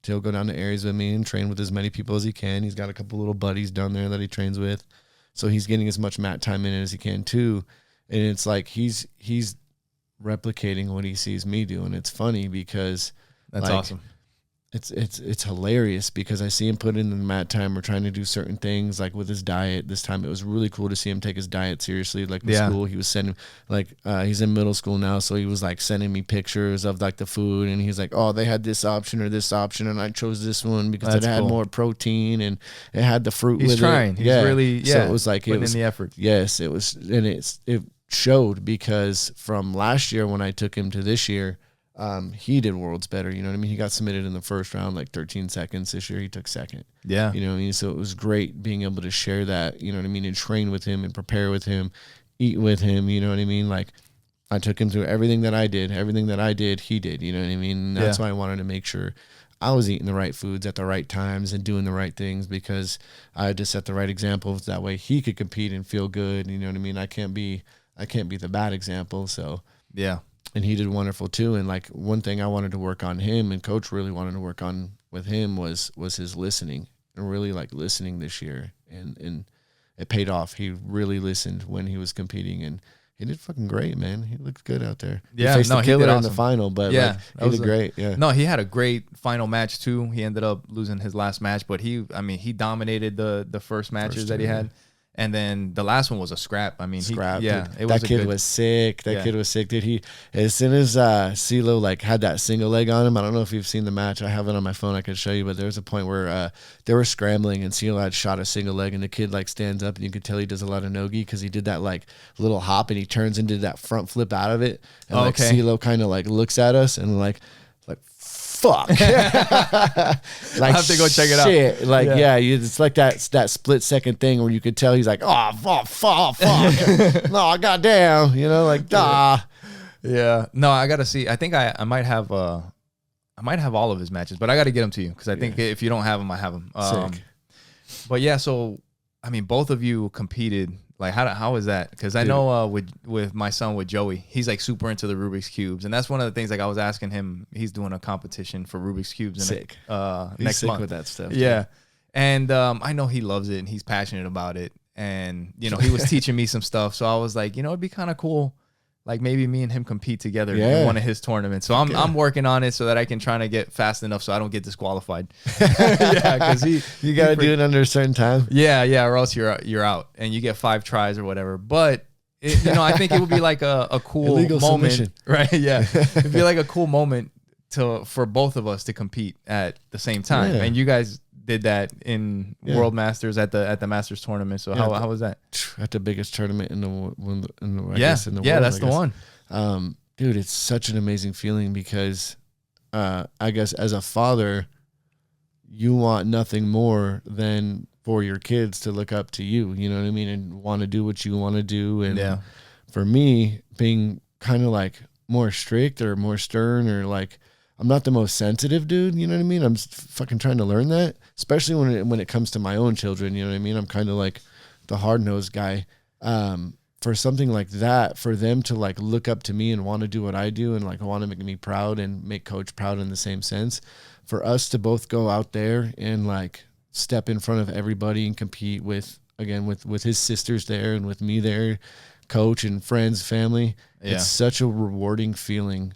He'll go down to areas with me and train with as many people as he can. He's got a couple little buddies down there that he trains with. So he's getting as much mat time in as he can too. And it's like, he's replicating what he sees me do. And it's funny because that's awesome. It's hilarious because I see him put in the mat time or trying to do certain things like with his diet. This time it was really cool to see him take his diet seriously. Like with school, he was sending he's in middle school now, so he was like sending me pictures of like the food, and he's like, oh, they had this option or this option, and I chose this one because it had more protein and it had the fruit. He's trying. He's really So it was like putting in the effort. Yes, it was, and it showed because from last year when I took him to this year. He did worlds better, you know what I mean? He got submitted in the first round, like 13 seconds. This year he took second. Yeah. You know what I mean? So it was great being able to share that, you know what I mean? And train with him and prepare with him, eat with him, you know what I mean? Like I took him through everything that I did, he did, you know what I mean? And that's why I wanted to make sure I was eating the right foods at the right times and doing the right things, because I had to set the right examples. That way he could compete and feel good. You know what I mean? I can't be the bad example. So yeah. And he did wonderful too. And like one thing I wanted to work on him, and coach really wanted to work on with him was his listening, and really like listening this year. And it paid off. He really listened when he was competing, and he did fucking great, man. He looked good out there. Yeah, he faced the killer awesome in the final, but he did great. Yeah. No, he had a great final match too. He ended up losing his last match, but he dominated the first matches that he had. And then the last one was a scrap. I mean, scrap. That kid was sick. That kid was sick, dude. He, as soon as CeeLo like had that single leg on him, I don't know if you've seen the match. I have it on my phone. I could show you. But there was a point where they were scrambling, and CeeLo had shot a single leg, and the kid like stands up, and you could tell he does a lot of nogi because he did that like little hop, and he turns into that front flip out of it. And CeeLo kind of like looks at us and like. Fuck. Like, I have to go check it out. Like, it's like that split second thing where you could tell he's like, fuck. No, goddamn. You know, like, Yeah. No, I got to see. I think I might have all of his matches, but I got to get them to you because I think if you don't have them, I have them. Sick. But yeah, so, I mean, both of you competed. Like, how is that? Because I know with my son, with Joey, he's like super into the Rubik's Cubes. And that's one of the things, like I was asking him, he's doing a competition for Rubik's Cubes sick. Next month. With that stuff. Yeah. And I know he loves it and he's passionate about it. And, you know, he was teaching me some stuff. So I was like, you know, it'd be kind of cool like maybe me and him compete together in one of his tournaments. So I'm working on it so that I can try to get fast enough so I don't get disqualified. Yeah, because you got to do it under a certain time. Yeah, or else you're out and you get 5 tries or whatever. But I think it would be like a cool illegal moment, submission. Right? Yeah, it'd be like a cool moment for both of us to compete at the same time. And you guys did that in World Masters at the Masters tournament. So how was that? At the biggest tournament in the world. That's the one. Dude, it's such an amazing feeling because I guess as a father, you want nothing more than for your kids to look up to you, you know what I mean, and want to do what you want to do. And for me, being kind of like more strict or more stern, or like, I'm not the most sensitive dude, you know what I mean? I'm fucking trying to learn that, especially when it comes to my own children, you know what I mean? I'm kind of like the hard-nosed guy. For something like that, for them to like look up to me and want to do what I do and like want to make me proud and make coach proud in the same sense, for us to both go out there and like step in front of everybody and compete with his sisters there and with me there, coach and friends, family. It's such a rewarding feeling.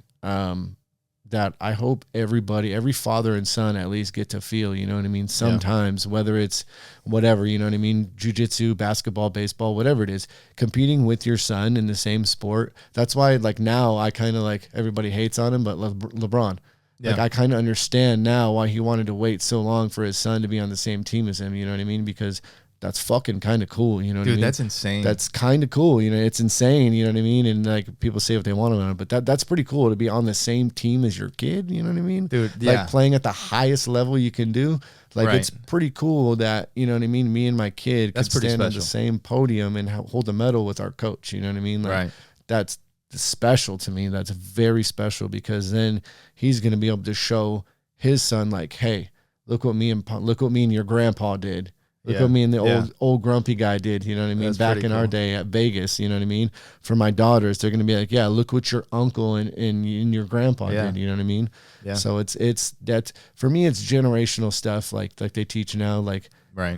That I hope every father and son at least get to feel, you know what I mean? Sometimes, whether it's whatever, you know what I mean? Jiu-jitsu, basketball, baseball, whatever it is, competing with your son in the same sport. That's why like now I kind of like, everybody hates on him, but LeBron, like I kind of understand now why he wanted to wait so long for his son to be on the same team as him. You know what I mean? Because that's fucking kind of cool, you know what I mean? Dude, that's insane. That's kind of cool, you know, it's insane, you know what I mean? And like people say what they want about it, but that's pretty cool to be on the same team as your kid, you know what I mean? Dude, like playing at the highest level you can do. Like it's pretty cool that, you know what I mean, me and my kid could stand on the same podium and hold a medal with our coach, you know what I mean? Like that's special to me. That's very special because then he's going to be able to show his son like, hey, look what me and your grandpa did. Look what me and the old grumpy guy did, you know what I mean? That's back in our day at Vegas, you know what I mean? For my daughters, they're going to be like, yeah, look what your uncle and your grandpa did, you know what I mean? Yeah. So it's that for me, it's generational stuff like they teach now. Like,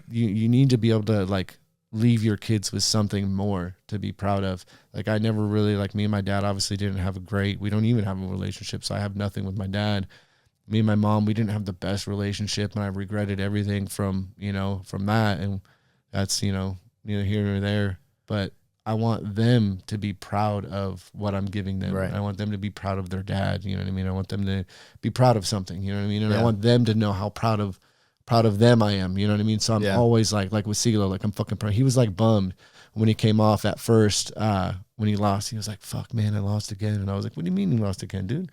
you need to be able to like leave your kids with something more to be proud of. Like I never really, like me and my dad obviously we don't even have a relationship. So I have nothing with my dad. Me and my mom, we didn't have the best relationship, and I regretted everything from that. And that's, neither here nor there. But I want them to be proud of what I'm giving them. Right. I want them to be proud of their dad. You know what I mean? I want them to be proud of something. You know what I mean? And I want them to know how proud of them I am. You know what I mean? So I'm always like with CeeLo, like I'm fucking proud. He was like bummed when he came off at first, when he lost. He was like, fuck, man, I lost again. And I was like, what do you mean you lost again, dude?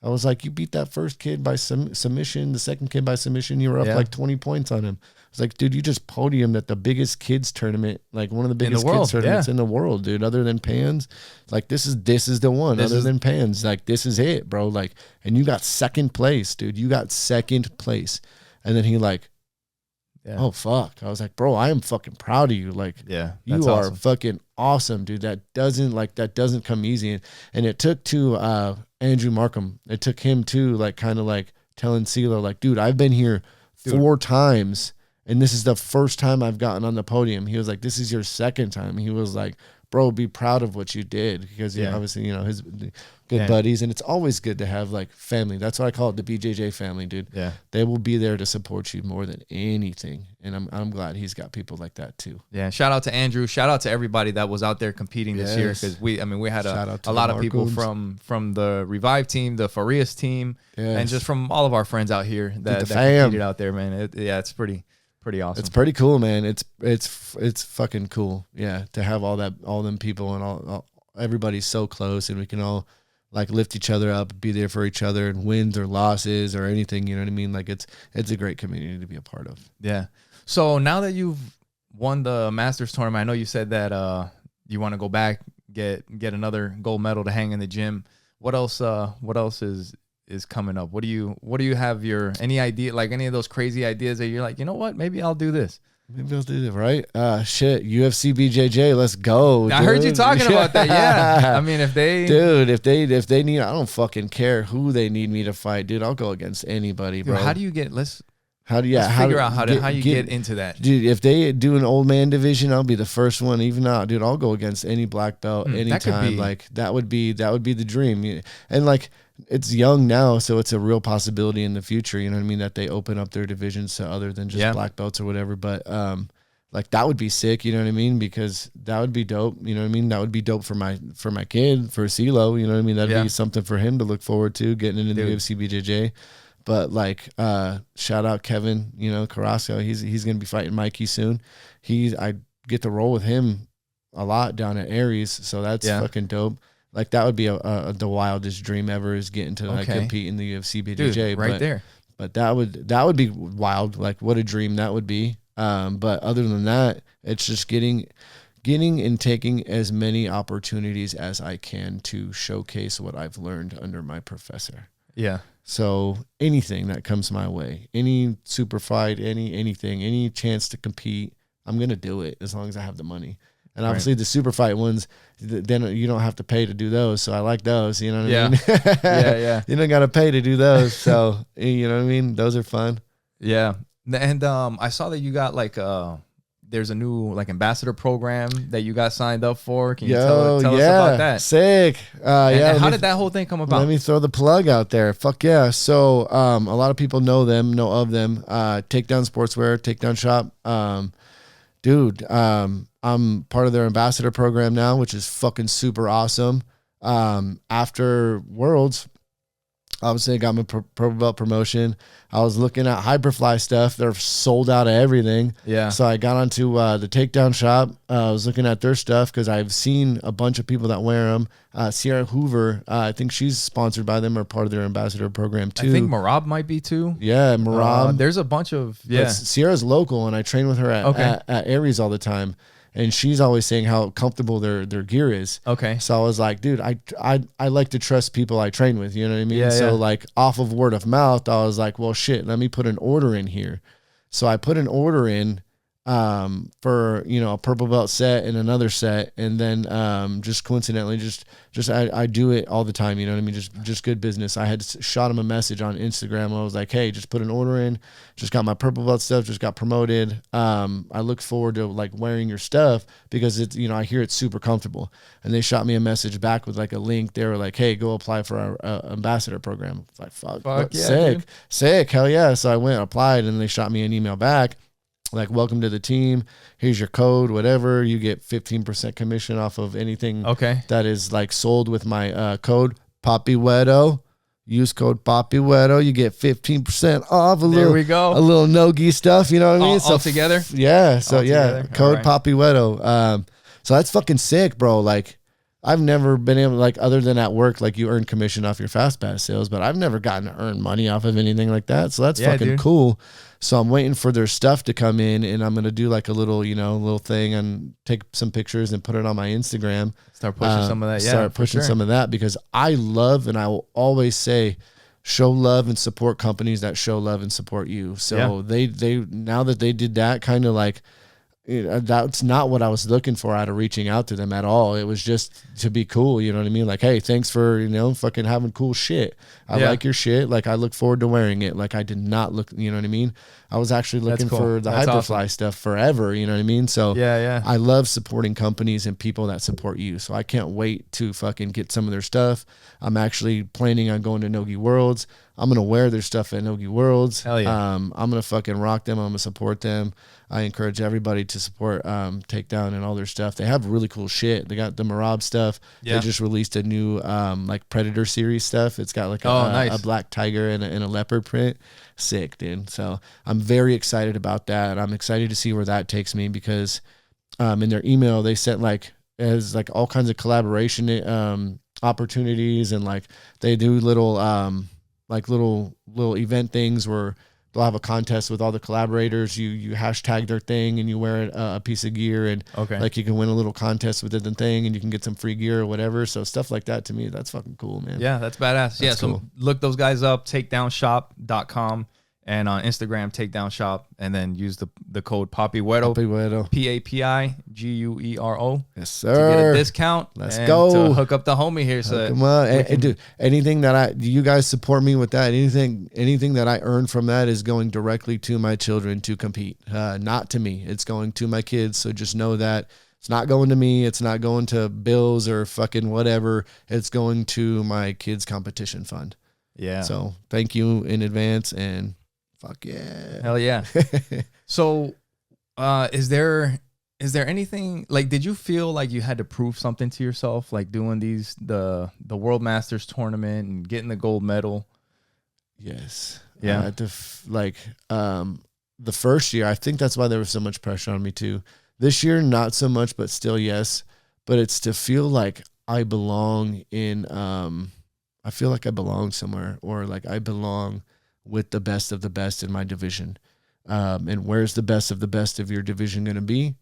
I was like, you beat that first kid by submission, the second kid by submission. You were up like 20 points on him. I was like, dude, you just podiumed at the biggest kids tournament, like one of the biggest kids tournaments in the world, dude. Other than Pans, like this is the one. Other than Pans, like this is it, bro. Like, and you got second place, dude. You got second place. And then he like, oh fuck. I was like, bro, I am fucking proud of you. Like, you are fucking awesome, dude. That doesn't come easy. And it took Andrew Markham. It took him too, like kind of like telling CeeLo, like, dude, I've been here 4 times and this is the first time I've gotten on the podium. He was like, this is your second time. He was like, bro, be proud of what you did because obviously, his good buddies, and it's always good to have like family. That's why I call it the BJJ family, dude. Yeah. They will be there to support you more than anything. And I'm glad he's got people like that too. Yeah. Shout out to Andrew. Shout out to everybody that was out there competing this year. Cause we had a lot of people from the Revive team, the Farias team, and just from all of our friends out here that competed out there, man. It's pretty awesome. It's pretty cool, man. It's fucking cool. Yeah. To have all them people and all everybody's so close and we can all like lift each other up, be there for each other and wins or losses or anything. You know what I mean? Like it's a great community to be a part of. Yeah. So now that you've won the Masters tournament, I know you said that you want to go back, get another gold medal to hang in the gym. What else is coming up? What do you have any idea, like any of those crazy ideas that you're like, you know what, maybe I'll do this. Maybe I'll do that, right? Shit, UFC BJJ, let's go. I heard you talking about that. Yeah, I mean, if they need, I don't fucking care who they need me to fight, dude. I'll go against anybody, bro. How do you get? figure out how you get into that. Dude, if they do an old man division, I'll be the first one. Even now, dude, I'll go against any black belt anytime. Like that would be the dream. And like it's young now, so it's a real possibility in the future. You know what I mean? That they open up their divisions to other than just black belts or whatever. But like that would be sick. You know what I mean? Because that would be dope. You know what I mean? That would be dope for my kid, for CeeLo. You know what I mean? That'd be something for him to look forward to, getting into the UFC BJJ. But like, shout out Kevin, you know, Carrasco. He's gonna be fighting Mikey soon. I get to roll with him a lot down at Aries, so that's fucking dope. Like that would be the wildest dream ever, is getting to like compete in the UFC BJJ. Dude, right there. But that would be wild. Like what a dream that would be. But other than that, it's just getting and taking as many opportunities as I can to showcase what I've learned under my professor. Yeah. So anything that comes my way, any super fight, anything, any chance to compete, I'm going to do it as long as I have the money. And obviously the super fight ones, then you don't have to pay to do those. So I like those, you know what I mean? Yeah. You don't got to pay to do those. So, you know what I mean? Those are fun. Yeah. And I saw that you got like there's a new like ambassador program that you got signed up for. Can you tell us about that? Sick. And how did that whole thing come about? Let me throw the plug out there. Fuck yeah. So a lot of people know of them. Takedown Sportswear, Takedown Shop. Dude, I'm part of their ambassador program now, which is fucking super awesome. After Worlds, obviously I got my pro belt promotion. I was looking at Hyperfly stuff. They're sold out of everything. Yeah. So I got onto the Takedown Shop. I was looking at their stuff because I've seen a bunch of people that wear them. Sierra Hoover, I think she's sponsored by them or part of their ambassador program too. I think Marab might be too. Yeah, Marab. There's a bunch of Sierra's local, and I train with her at Aries all the time. And she's always saying how comfortable their gear is. Okay. So I was like, dude, I like to trust people I train with. You know what I mean? Yeah, so like off of word of mouth, I was like, well, shit, let me put an order in here. So I put an order in for, you know, a purple belt set and another set. And then just coincidentally, I do it all the time. You know what I mean? Just good business. I had shot him a message on Instagram. I was like, hey, just put an order in. Just got my purple belt stuff. Just got promoted. I look forward to like wearing your stuff because it's, you know, I hear it's super comfortable. And they shot me a message back with like a link. They were like, hey, go apply for our ambassador program. I was like, fuck yeah, sick. Hell yeah. So I went, applied, and they shot me an email back. Like, welcome to the team. Here's your code, whatever. You get 15% commission off of anything that is like sold with my code POPPYWEDO. Use code POPPYWEDO. You get 15% off. A little no-gi stuff. You know what I mean? All together? Yeah. So code POPPYWEDO. So that's fucking sick, bro. Like, I've never been able to, like, other than at work, like you earn commission off your fast pass sales, but I've never gotten to earn money off of anything like that. So that's fucking cool. So I'm waiting for their stuff to come in, and I'm going to do like a little thing and take some pictures and put it on my Instagram. Start pushing some of that. Start pushing some of that, because I love, and I will always say, show love and support companies that show love and support you. So they now that they did that, kind of like, that's not what I was looking for out of reaching out to them at all. It was just to be cool. You know what I mean? Like, hey, thanks for, you know, fucking having cool shit. I like your shit. Like, I look forward to wearing it. Like, I did not look, you know what I mean? I was actually looking for the Hyperfly stuff forever. You know what I mean? So I love supporting companies and people that support you. So I can't wait to fucking get some of their stuff. I'm actually planning on going to Nogi Worlds. I'm going to wear their stuff at Nogi Worlds. Hell yeah. I'm going to fucking rock them. I'm going to support them. I encourage everybody to support Takedown and all their stuff. They have really cool shit. They got the Marab stuff. They just released a new like Predator series stuff. It's got like a black tiger and a leopard print. Sick, dude. So I'm very excited about that. I'm excited to see where that takes me, because in their email they sent like all kinds of collaboration opportunities, and like they do little event things where they'll have a contest with all the collaborators. You hashtag their thing and you wear a piece of gear, and like you can win a little contest with the thing and you can get some free gear or whatever. So stuff like that, to me, that's fucking cool, man. Yeah, that's badass. That's cool. So look those guys up, takedownshop.com. And on Instagram, Takedown Shop, and then use the code Papiguero, PAPIGUERO. Yes, sir. To get a discount. Let's go. To hook up the homie here. So come on. And dude, anything that you guys support me with that, anything that I earn from that is going directly to my children to compete. Not to me. It's going to my kids. So just know that it's not going to me. It's not going to bills or fucking whatever. It's going to my kids' competition fund. Yeah. So thank you in advance, and fuck yeah. Hell yeah. So is there anything, like, did you feel like you had to prove something to yourself, like doing the World Masters tournament and getting the gold medal? Yes. Yeah. The first year, I think that's why there was so much pressure on me too. This year, not so much, but still yes. But it's to feel like I belong in I feel like I belong somewhere, or like I belong with the best of the best in my division. And where's the best of the best of your division going to be?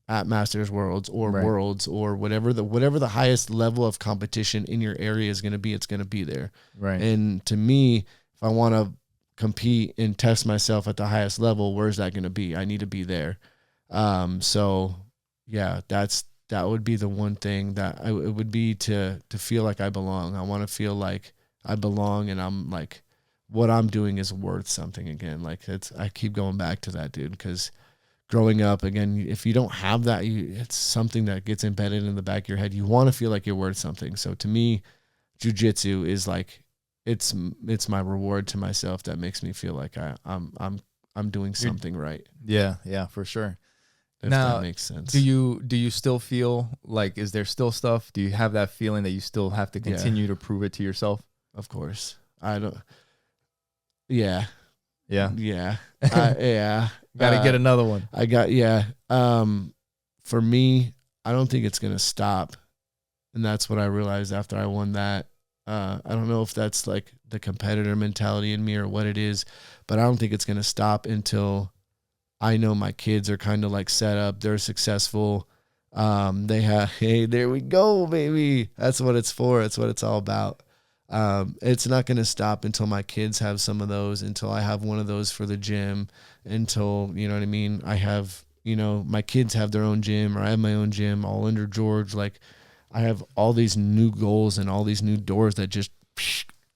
At Masters, Worlds, or Right. Worlds, or whatever the highest level of competition in your area is going to be, it's going to be there. Right. And to me, if I want to compete and test myself at the highest level, where's that going to be? I need to be there. So yeah, that would be the one thing that it would be to feel like I belong. I want to feel like I belong, and I'm like, what I'm doing is worth something again. Like I keep going back to that, dude, because growing up, again, if you don't have that, it's something that gets embedded in the back of your head. You want to feel like you're worth something. So to me, jiu-jitsu is like, it's my reward to myself that makes me feel like I'm doing something right. Yeah, for sure. If Now, that makes sense. Do you still feel like, is there still stuff? Do you have that feeling that you still have to continue to prove it to yourself? Of course. I don't. Yeah. Yeah. Yeah. Yeah. Got to get another one. For me, I don't think it's going to stop. And that's what I realized after I won that. I don't know if that's like the competitor mentality in me or what it is, but I don't think it's going to stop until I know my kids are kind of like set up. They're successful. They have, hey, there we go, baby. That's what it's for. That's what it's all about. It's not going to stop until my kids have some of those, until I have one of those for the gym, until, you know what I mean? I have, my kids have their own gym, or I have my own gym all under George. Like, I have all these new goals and all these new doors that just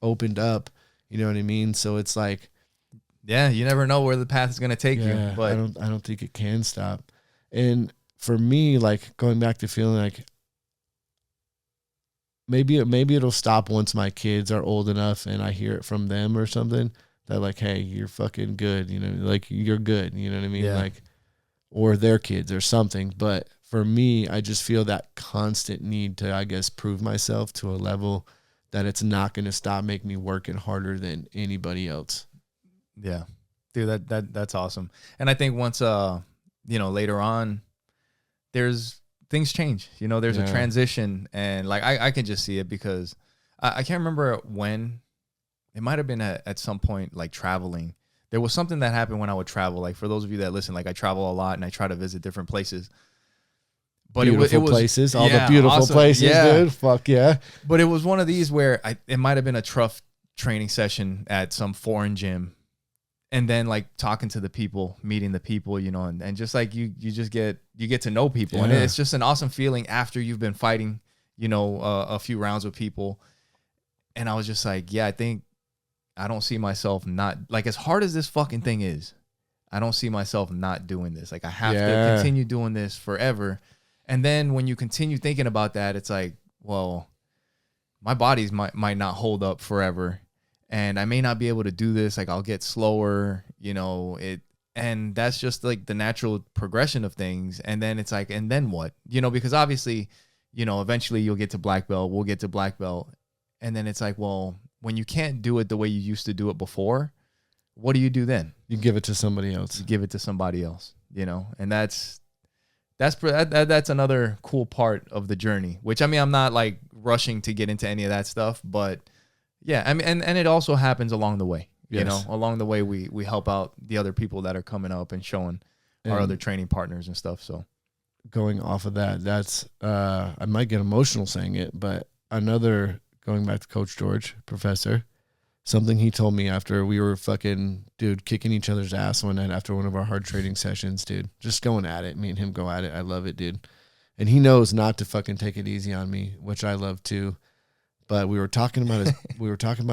opened up. You know what I mean? So it's like, yeah, you never know where the path is going to take you, but I don't think it can stop. And for me, like, going back to feeling like maybe it'll stop once my kids are old enough and I hear it from them or something, that like, hey, you're fucking good, like, you're good, you know what I mean? Yeah. Like, or their kids or something. But for me, I just feel that constant need to, I guess, prove myself to a level that it's not going to stop making me working harder than anybody else. Yeah, dude, that's awesome. And I think once, later on, there's things change, there's a transition, and like, I can just see it, because I can't remember when. It might've been at some point, like, traveling. There was something that happened when I would travel. Like, for those of you that listen, like, I travel a lot and I try to visit different places. But beautiful it was places, all the beautiful awesome places, dude. Fuck yeah. But it was one of these where it might've been a tough training session at some foreign gym. And then, like, talking to the people, meeting the people, and just like you get to know people. Yeah. And it's just an awesome feeling after you've been fighting, a few rounds with people. And I was just like, yeah, I think I don't see myself not, like, as hard as this fucking thing is, I don't see myself not doing this. Like, I have to continue doing this forever. And then when you continue thinking about that, it's like, well, my body's might not hold up forever. And I may not be able to do this. Like, I'll get slower, and that's just like the natural progression of things. And then it's like, and then what? Because obviously, eventually you'll get to black belt. We'll get to black belt. And then it's like, well, when you can't do it the way you used to do it before, what do you do then? You give it to somebody else. You give it to somebody else, and that's another cool part of the journey, which, I mean, I'm not like rushing to get into any of that stuff, but yeah, I mean, and it also happens along the way, along the way, we help out the other people that are coming up and showing our other training partners and stuff. So going off of that, that's, I might get emotional saying it, but going back to Coach George, professor, something he told me after we were fucking, dude, kicking each other's ass one night after one of our hard training sessions, dude. Just going at it. Me and him go at it. I love it, dude. And he knows not to fucking take it easy on me, which I love too. But we were talking about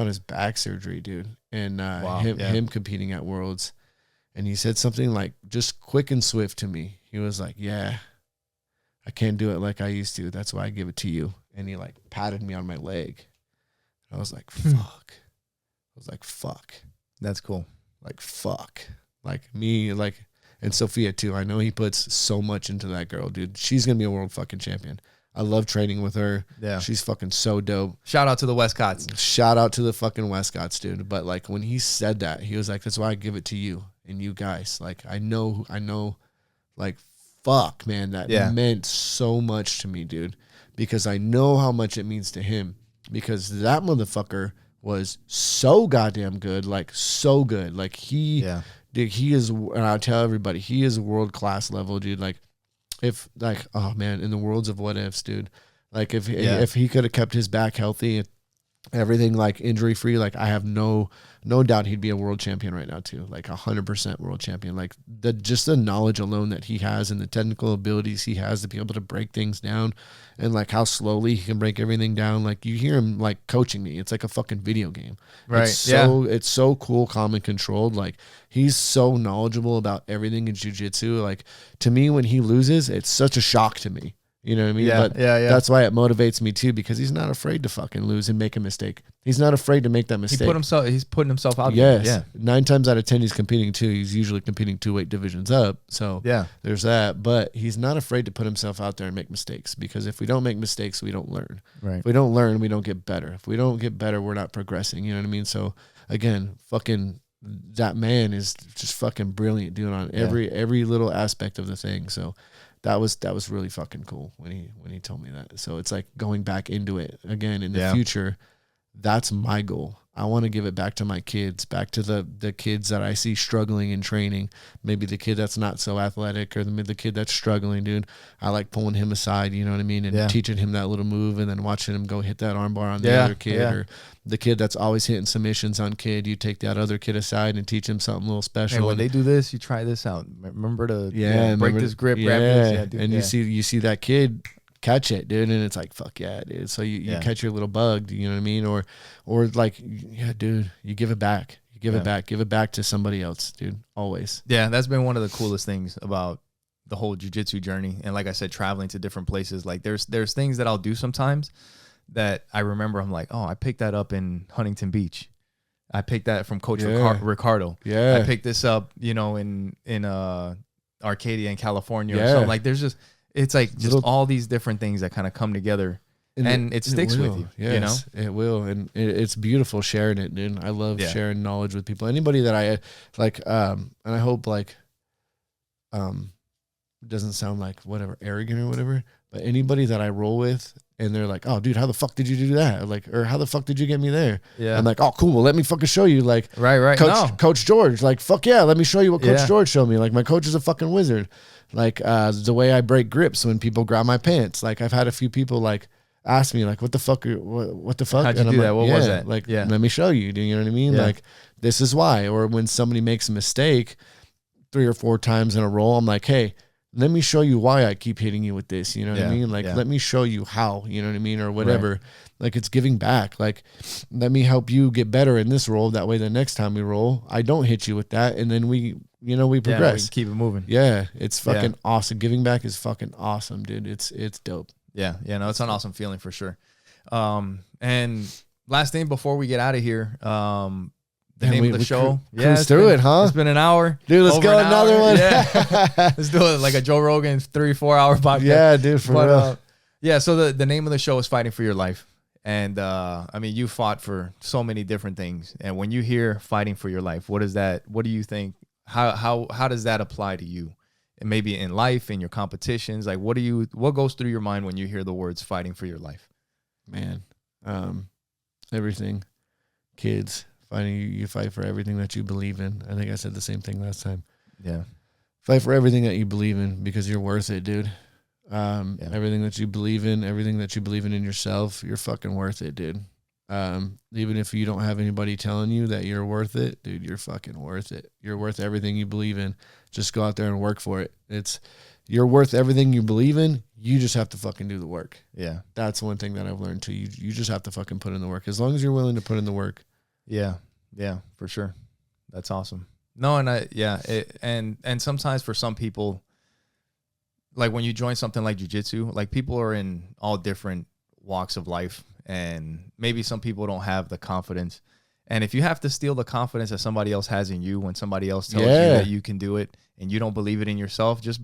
his back surgery, dude, and him competing at Worlds. And he said something like just quick and swift to me. He was like, "Yeah, I can't do it like I used to. That's why I give it to you." And he like patted me on my leg. I was like, "Fuck." I was like, "Fuck." That's cool. Like, fuck. Like me, like, and Sophia too. I know he puts so much into that girl, dude. She's gonna be a world fucking champion. I love training with her. Yeah. She's fucking so dope. Shout out to the Westcotts. Shout out to the fucking Westcotts, dude. But like when he said that, he was like, "That's why I give it to you and you guys." Like I know, like, fuck, man, that meant so much to me, dude. Because I know how much it means to him. Because that motherfucker was so goddamn good, like so good. Like dude, he is, and I'll tell everybody, he is world-class level, dude. Like, if, like, oh man, in the worlds of what ifs, dude. Like, if he could have kept his back healthy, everything like injury free, like I have no doubt he'd be a world champion right now too, like 100% world champion. Like just the knowledge alone that he has and the technical abilities he has to be able to break things down, and like how slowly he can break everything down. Like you hear him like coaching me, it's like a fucking video game, right? It's so cool, calm and controlled. Like he's so knowledgeable about everything in jiu-jitsu. Like to me, when he loses, it's such a shock to me. You know what I mean? Yeah, but that's why it motivates me too, because he's not afraid to fucking lose and make a mistake. He's not afraid to make that mistake. He's putting himself out there. Yeah. 9 times out of 10 he's competing too. He's usually competing 2 weight divisions up. So there's that. But he's not afraid to put himself out there and make mistakes, because if we don't make mistakes, we don't learn. Right. If we don't learn, we don't get better. If we don't get better, we're not progressing. You know what I mean? So again, fucking that man is just fucking brilliant, dude, on every little aspect of the thing. So that was really fucking cool when he told me that. So it's like going back into it again in the future. That's my goal. I want to give it back to my kids, back to the kids that I see struggling in training. Maybe the kid that's not so athletic, or the kid that's struggling, dude. I like pulling him aside, you know what I mean, and teaching him that little move, and then watching him go hit that armbar on the other kid, or the kid that's always hitting submissions on kid. You take that other kid aside and teach him something a little special. Hey, when they do this, you try this out. Remember to break this grip, grab this. Dude, and you see that kid catch it, dude, and it's like, fuck yeah, dude. So you catch your little bug, you know what I mean? Or like, yeah, dude, you give it back. You give it back. Give it back to somebody else, dude. Always. Yeah, that's been one of the coolest things about the whole jiu-jitsu journey. And like I said, traveling to different places. Like there's things that I'll do sometimes that I remember. I'm like, oh, I picked that up in Huntington Beach. I picked that from Coach Ricardo. Yeah. I picked this up, in Arcadia in California or something. Like there's just, it's like just all these different things that kind of come together, and it sticks with you. Yes, it will, and it's beautiful sharing it, dude. I love sharing knowledge with people. Anybody that I like, and I hope like, doesn't sound like whatever arrogant or whatever, but anybody that I roll with, and they're like, "Oh, dude, how the fuck did you do that?" Or how the fuck did you get me there? Yeah, I'm like, "Oh, cool. Well, let me fucking show you." Like, right, Coach George. Like, fuck yeah, let me show you what Coach George showed me. Like, my coach is a fucking wizard. Like the way I break grips when people grab my pants. Like I've had a few people like ask me like, what the fuck? What the fuck? How'd you do that? What was that? Like, let me show you. Do you know what I mean? Like this is why. Or when somebody makes a mistake 3 or 4 times in a row, I'm like, hey, let me show you why I keep hitting you with this. You know what I mean? Like, let me show you how, you know what I mean? Or whatever. Right. Like it's giving back. Like, let me help you get better in this roll. That way, the next time we roll, I don't hit you with that. And then we progress. We keep it moving. Yeah. It's fucking awesome. Giving back is fucking awesome, dude. It's dope. Yeah. No, it's an awesome feeling for sure. And last thing before we get out of here, the name of the show. Cruise through it, huh? It's been an hour. Dude, let's go another one. Yeah. Let's do it like a Joe Rogan 3-4 hour podcast. Yeah, dude, for real. Yeah, so the name of the show is Fighting for Your Life. And I mean, you fought for so many different things. And when you hear fighting for your life, what is that? What do you think? How does that apply to you? And maybe in life, in your competitions, like what goes through your mind when you hear the words fighting for your life? Man, everything. Kids. You fight for everything that you believe in. I think I said the same thing last time. Yeah. Fight for everything that you believe in because you're worth it, dude. Everything that you believe in, everything that you believe in yourself, you're fucking worth it, dude. Even if you don't have anybody telling you that you're worth it, dude, you're fucking worth it. You're worth everything you believe in. Just go out there and work for it. You're worth everything you believe in. You just have to fucking do the work. Yeah. That's one thing that I've learned too. You just have to fucking put in the work. As long as you're willing to put in the work. Yeah. Yeah, for sure. That's awesome. No, and sometimes for some people, like when you join something like jiu-jitsu, like people are in all different walks of life, and maybe some people don't have the confidence. And if you have to steal the confidence that somebody else has in you when somebody else tells you that you can do it and you don't believe it in yourself, just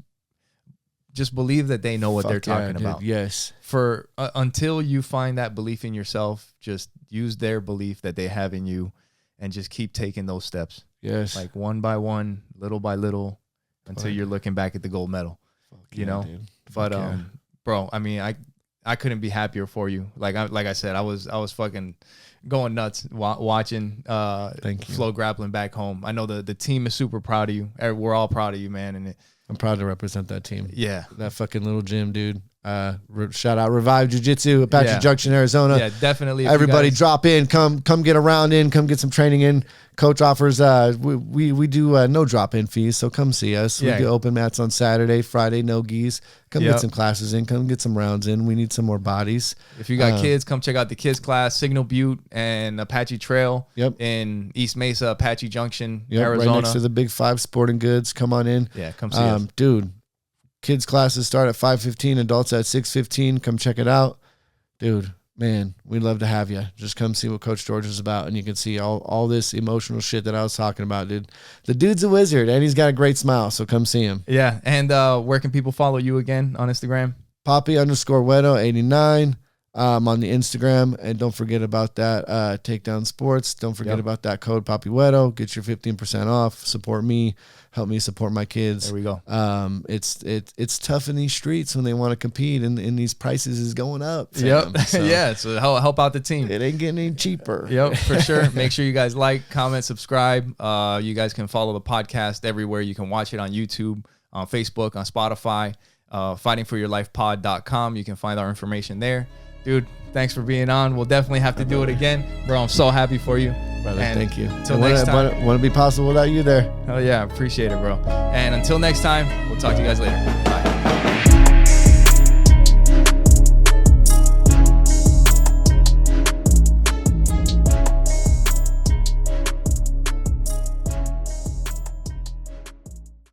believe that they know what they're talking about. Yes. For until you find that belief in yourself, just use their belief that they have in you and just keep taking those steps. Yes. Like one by one, little by little, until you're looking back at the gold medal. You know? Dude. But bro, I mean, I couldn't be happier for you. Like I said, I was fucking going nuts watching Flow Grappling back home. I know the team is super proud of you. We're all proud of you, man. And I'm proud to represent that team. Yeah. That fucking little gym, dude. Shout out Revive Jiu-Jitsu, Apache Junction, Arizona. Yeah, definitely. Everybody drop in, come get a round in, come get some training in. Coach offers, we do no drop-in fees, so come see us. We do open mats on Saturday, Friday, no gis. Come get some classes in, come get some rounds in. We need some more bodies. If you got kids, come check out the kids class, Signal Butte and Apache Trail in East Mesa, Apache Junction, Arizona. Right next to the Big Five Sporting Goods. Come on in. Yeah, come see us. Dude, kids classes start at 5:15, adults at 6:15. Come check it out. Dude, man, we'd love to have you. Just come see what Coach George is about, and you can see all this emotional shit that I was talking about, dude. The dude's a wizard, and he's got a great smile, so come see him. Yeah, and where can people follow you again on Instagram? Poppy_Wedo89 on the Instagram, and don't forget about that Takedown Sports. Don't forget about that code PoppyWedo. Get your 15% off. Support me. Help me support my kids. There we go. It's tough in these streets when they want to compete, and these prices is going up. Fam. Yep. So yeah. So help out the team. It ain't getting any cheaper. Yep, for sure. Make sure you guys like, comment, subscribe. You guys can follow the podcast everywhere. You can watch it on YouTube, on Facebook, on Spotify, fightingforyourlifepod.com. You can find our information there. Dude, thanks for being on. We'll definitely have to do it again. Bro, I'm so happy for you. Brother, thank you. Until next time. Wouldn't be possible without you there. Hell yeah, appreciate it, bro. And until next time, we'll talk to you guys later.